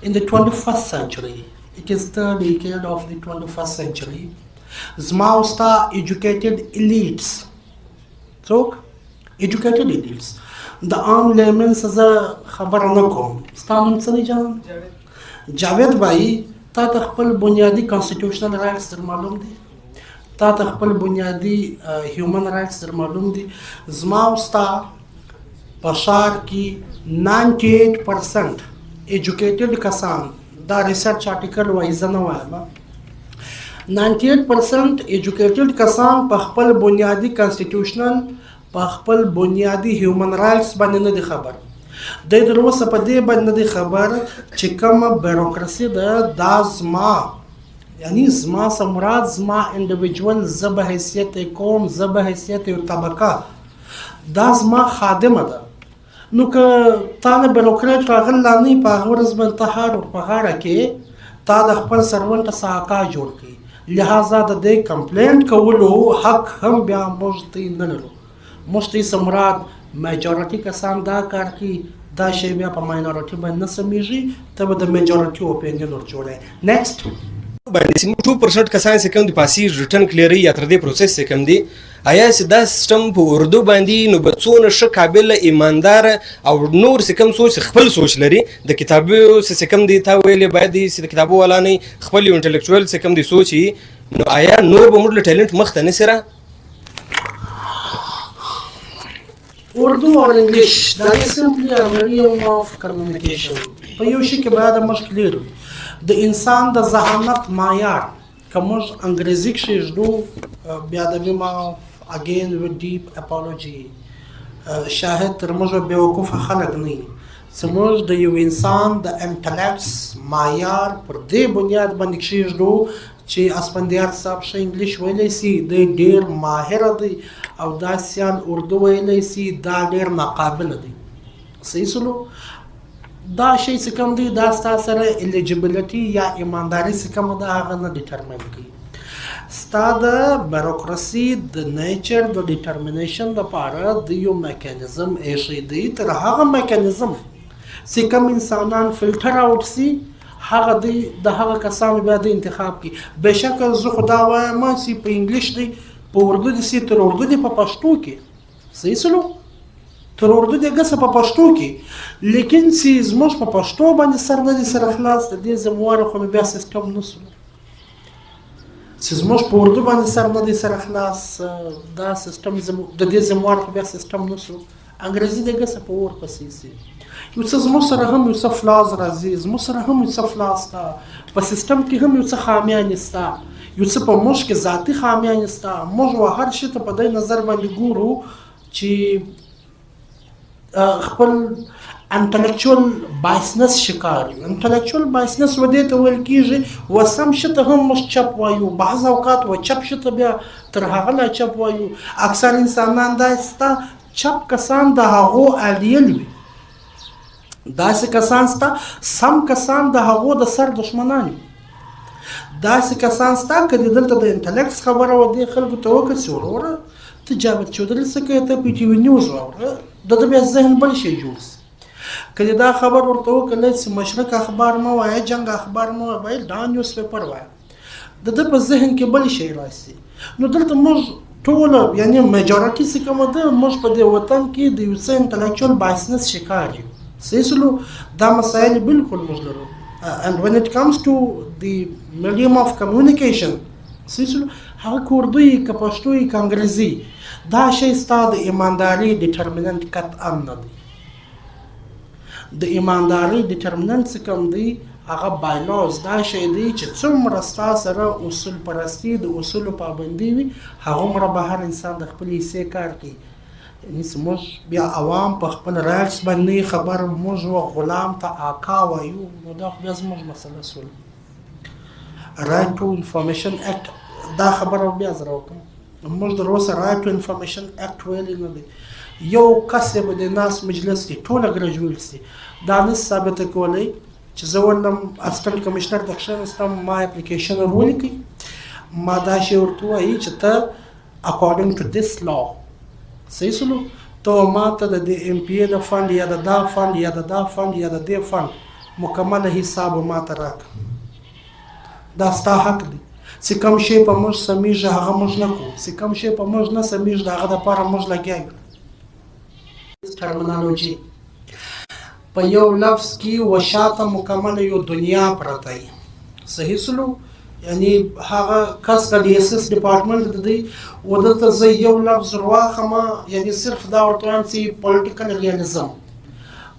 In the 21st century, it is the decade of the 21st century. زما او ستا educated elites. څوک؟ educated elites. د عام لیمن څه زه خبره نه کوم. ستا نوم څه دی جان؟ جاوید بھائی، تا ته خپل بنیادي constitutional rights در معلوم دي؟ تا ته خپل بنیادي human rights در معلوم دي؟ زما او ستا په ښار کې 98% educated کسان، دا ریسرچ آرټیکل وایي، زه نه وایم، 98% educated کسان په خپل بنیادي constitutional، په خپل بنیادي human rights باندې نه دي خبر. دوی تر اوسه په دې باندې نه دي خبر چې کومه بیروکراسي ده، دا زما، یعنی زما څه مراد زما انډیویجول، زه به حیثیت قوم، زه به حیثیت یو طبقه، دا زما خادمه ده. نو که تا نه بیروکریټ راغلی لا نه وي، په هغه ورځ باندې ته هار په غاړه کې تا د خپل سرونټ ساکا جوړ کړي. لہذا د دې کمپلینټ کولو حق هم بیا موږ ته نه لرو. موږ ته څه مراد میجورټي کسان دا کار کوي، دا شی بیا په ماینورټي باندې نه سمیږي، ته به د میجورټي اوپینین ورجوړی. نیکسټ باندې 2% کسان چې کوم د پاسیج ریټرن کلیری یا تر دې پروسس چې کوم دی، آیا چې دا سیستم په اردو باندې نو به څونه ښه قابل ایماندار او نور چې کوم سوچ خپل سوچ لري د کتابو چې کوم دی، تا ویلې باید چې د کتابو والا نه خپل یو انټلیکچوال چې کوم دی سوچ یي، نو آیا نور به موږ له ټیلنټ مخ ته نه سره اردو اور انګلیش دا سمپلی ا میډیم اف کمیونیکیشن. په یو شي کې باید موږ کلیر وي. د انسان د ذهانت معیار که موږ انګریزي کښېږدو، بیا د ما اګین وذ ډیپ اپولوجي، شاهد تر موږ بیوقوفه خلک نه یي. زموږ د یو انسان د انټلیکټس معیار پر دې بنیاد باندې کښېږدو چې اسفندیار صاحب ښه انګلیش ویلی سي، دی ډېر ماهره دی، او دا سیان اردو ویلی سي، دا ډېر ناقابله دی. صحیح سلو؟ دا شی چې کوم دی، دا ستا سره الیجیبلیټي یا ایمانداري چې کومه ده هغه نه ډیټرمین کوي. ستا د بیروکراسي د نیچر د ډیټرمینیشن لپاره د یو میکانیزم ایښی دی. تر هغه میکانیزم چې کوم انسانان فلټر آوټ سي، هغه دی د هغه کسانو بیا د انتخاب کی. بېشکه زه خو دا وایم چې په انګلیش دی، په اردو دي سي، تر اردو دي په پښتو کې. صحیح سلو؟ تر اردو دی ګسه په پښتو کې، لیکن چې زموږ په پښتو باندې سر نه دي سره خلاص، د دې زمواره خو بیا سیستم نه سو. چې زموږ په اردو باندې سر نه دي سره خلاص، دا سیستم د دې زمواره خو بیا سیستم نه سو. انګریزي دی ګسه په اور پسې سي. یو څه زموږ سره هم یو څه فلاز راځي، زموږ سره هم یو څه فلاز سته، په سیستم کې هم یو څه خامیانې سته، یو څه په موږ کې ذاتي خامیانې سته. موږ هر شي ته په دې نظر باندې ګورو چې خپل انټلیکچوال بایسنس شکار یو. انټلیکچوال بایسنس و دې ته ویل کېږي وسم شي ته هم موږ چپ وایو، بعض اوقات و چپ شي ته بیا تر هغه لا چپ وایو. اکثر انسانان دا سته چپ کسان د هغو الیل وي، داسې کسان سته سم کسان د هغو د سر دښمنان وي. داسې کسان سته که د دلته د انټلیکټس خبره و دې خلکو ته وکړه چې وروره ته جاوید چودري څه کوې، ته پی ټي وي نیوز واوره، د ده بیا ذهن بل شی جوړ سي. که دې دا خبر ورته وکړلی چې مشرق اخبار مه وایه، جنګ اخبار مه وایه، دا نیوز پیپر وایه، د ده په ذهن کې بل شی راسي. نو دلته موږ ټوله یعنی میجورټي چې کومه ده، موږ په دې وطن کې د یو څه انټلیکچوال بایسنس شکار یو. صحیح سلو؟ دا مسایل بالکل موږ لرو. and when it comes to the medium of communication، صحیح سلو؟ هغه که اردو یي، که پښتو یي، که انګریزي، دا شی ستا د ایمانداري ډیټرمیننټ قطعا نه دی. د ایمانداري ډیټرمیننټ چې کوم دی هغه بایلاز، دا شی دی چې څومره ستا سره اصول پرستي د اصولو پابندي وي، هغومره به هر انسان د خپل حصې کار کوي. یعنې چې موږ بیا عوام په خپل رایټس باندې خبر، موږ غلام ته آقا وایو، نو دا خو بیا زموږ مسله سول. رایټ ټو انفارمیشن اکټ، دا خبره بیا زه راوکړم، موږ در اوسه رایټ ټو انفارمیشن اکټ ویلی نه دی. یو کس یې به د ناس مجلس کې ټوله ګریجویټ سي، دا نس ثابته کولی چې زه ولم اسسټنټ کمشنر ته کښېنستم، ما اپلیکیشن ور ولیکئ، ما دا شی ورته ووایي چې ته اکارډنګ ټو دس لا صحیح سلو ته ما ته د دې ام پی ای د فند یا د دا فند یا د دا فند یا د دې فند مکمله حساب ما ته راک دا ستا حق دی چې کوم شی په موږ سمیږي هغه موږ نه کوو چې کوم شی په موږ نه سمیږي د هغه دپاره موږ لګیا یو ټرمینالوجي په یو لفظ کې وشاته مکمله یو دنیا پرته وي صحیح سلو یعنی هغه کس د ډي اس اس ډپارټمنټ د دی و دلته زه یو لفظ واخلم یعنی صرف دا ورته وایم چې پولیټیکل ریالیزم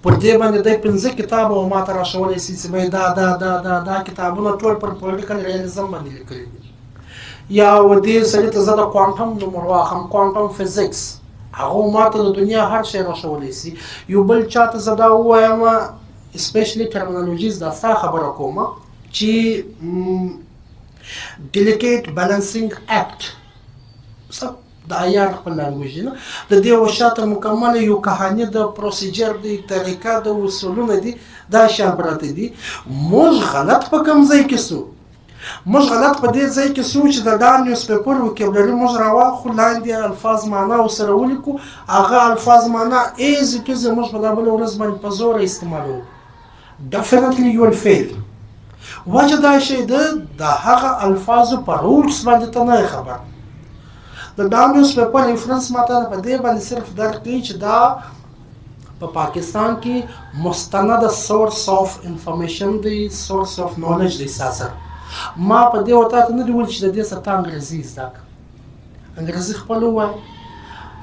پر دې باندې دی 15 کتابه ما ته راښولی سي چې دا دا دا دا دا کتابونه ټول پر پولیټیکل ریالیزم باندې لیکلي دي یا و دې سړي ته زه د کوانټم نوم واخلم کوانټم فزیکس هغه ما ته د دنیا هر شی راښولی سي یو بل چاته زه دا ووایم اسپیشلی ټرمینالوژیز دا ستا خبره کومه چې delicate balancing act د عیار خپل لانګویج دی د دې وشاته مکمله یو کهاني د پروسیجر دی طریقه د اصولونه دي دا شان پراته دي موږ غلط په کوم ځای کې سو موږ غلط په دې ځای کې سو چې د دا نیوز پیپر وکیبلري موږ راواخو لاندې الفاظ معنا ورسره ولیکو هغه الفاظ معنا ایزي کې موږ په دا بله ورځ باندې په زوره استعمالوو definitely you will fail وجه دا شی ده د هغه الفاظو په رولز باندې ته نه خبر د دا نیوز پیپر ریفرنس ماته په دې باندې صرف درک کوي چې دا په پاکستان کې مستند سورس اف انفارمیشن دی سورس اف نالج دی ساسر ما په دې وتا ته نه دی ویل چې د دې سره انګریزي زده انګریزي خپل وای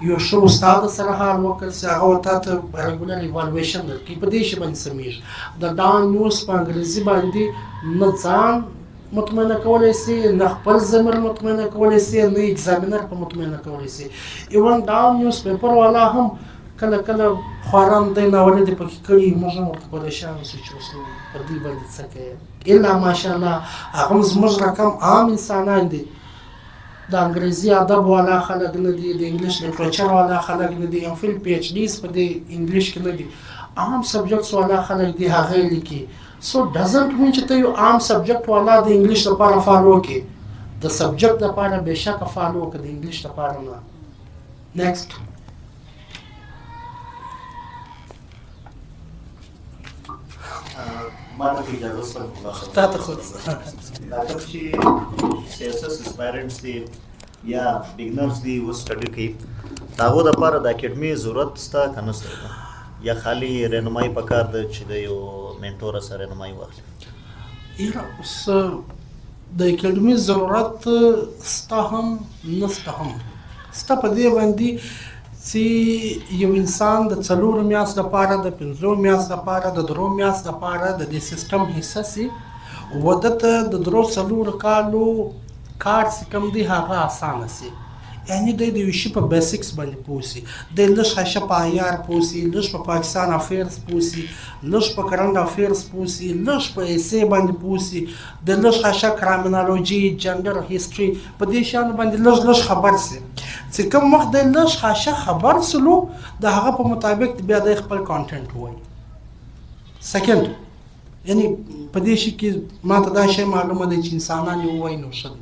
یو شو استاد سره حال وکړ چې هغه وتا ته ریګولر ایوالویشن درکې په دې شی باندې سمیږي د دا نیوز په انګریزي باندې نه ځان مطمئنه کولی سي نه خپل ضمیر مطمئنه کولی سي نه ایگزامینر په مطمئنه کولی سي ایون دا نیوز پیپر والا هم کله کله خواران دی ناولې دې پکې کړي موږ هم ورته پریشان شو چې اوس په دې باندې څه کوي الا ماشاءالله هغه زموږ رقم عام انسانان دي د انګریزي ادب والا خلک نه دي د انګلیش لټریچر والا خلک نه دي ام فل پی ایچ ډیز په دې انګلیش کې نه دي عام سبجیکټس والا خلک دي هغه لیکي سو ډزنټ مین چې ته یو عام سبجیکټ والا د انګلیش لپاره فالو کې د سبجیکټ لپاره بهشکه فالو کې د انګلیش لپاره نه نیکسټ ما ته اجازه سره تا ته خود دا چې CSS اسپایرنټس دي یا بګنرز دي و سټډي کوي هغه د لپاره د اکیډمي ضرورت ستا کنه سره یا خالی رهنمایي پکار ده چې د یو منټور سره رهنمایي واخلي یا اوس د اکیډمي ضرورت ستا هم نسته هم ستا په دې باندې چې یو انسان د 4 میاشت لپاره د 5 میاشت لپاره د 3 میاشت لپاره د دې سیستم حصہ سي ودته د 3 کالو کار چې کوم دی هغه اسانه سي یعنی د یو شی په بیسکس باندې پوسی د لږ خاشه په عیار پوسی لږ په پاکستان افیرز پوسی لږ په کرنٹ افیرز پوسی لږ په ایسه باندې پوسی د لږ خاشه کرامینالوجي جندر هیستوري په دې شان باندې لږ خبر سي چې کوم وخت د لږ خاشه خبر سلو د هغه په مطابق بیا د خپل کانټینټ وای سکند یعنی په دې شي کې ما ته دا شی معلومه ده چې انسانان یو وای نو شد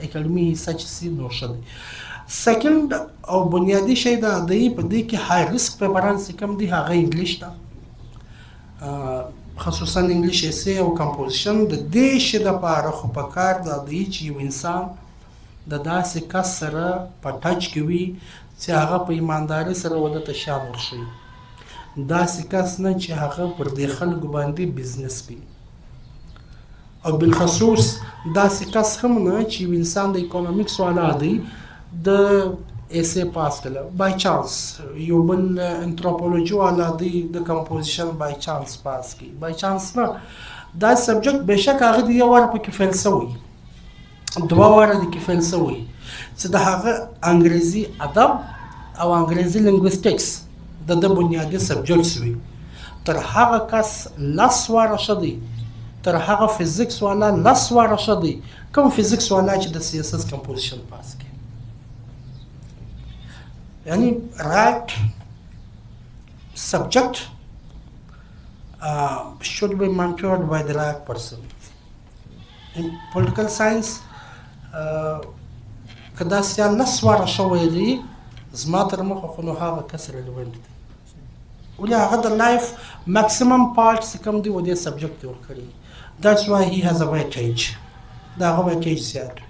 اکیډمي سچ سی نو شد سکند او بنیادی شی دا دی په دې کې های ریسک پیپران چې کوم دی هغه انګلیش ده خصوصا انګلیش ایسه او کمپوزیشن د دې شی د لپاره خو په کار دا دی چې یو انسان د داسې کس سره په ټچ کې وي چې هغه په ایمانداري سره ودته شان ورشي داسې کس نه چې هغه پر دې خلکو باندې بزنس کوي او بالخصوص داسې کس هم نه چې انسان د اکونومیکس والا دی د ایسه پاس کړه بای چانس یو بل انتروپولوژي والا دی د کمپوزیشن بای چانس پاس کی بای چانس نه دا سبجیکټ بهشکه هغه دی یو ور په کې فیل سوی دوا ور د کې فیل سوی چې د هغه انګریزي ادب او انګریزي لینګویسټکس د بنیادی سبجیکټس وي تر هغه کس لاس واره شدی تر هغه فزیکس والا لاس واره شدی کوم فزیکس والا چې د CSS کمپوزیشن پاس کی یعنی right subject should be mentored by the right person. In political science, کدا سیال لسواره شوی دی زما تر مخه خو نو هغه کس ریلیونټ دی ولې هغه د لایف ماکسیمم پارټ چې کوم دی و دې سبجیکټ ورکړي. That's why he has a weightage. دا هغه weightage زیات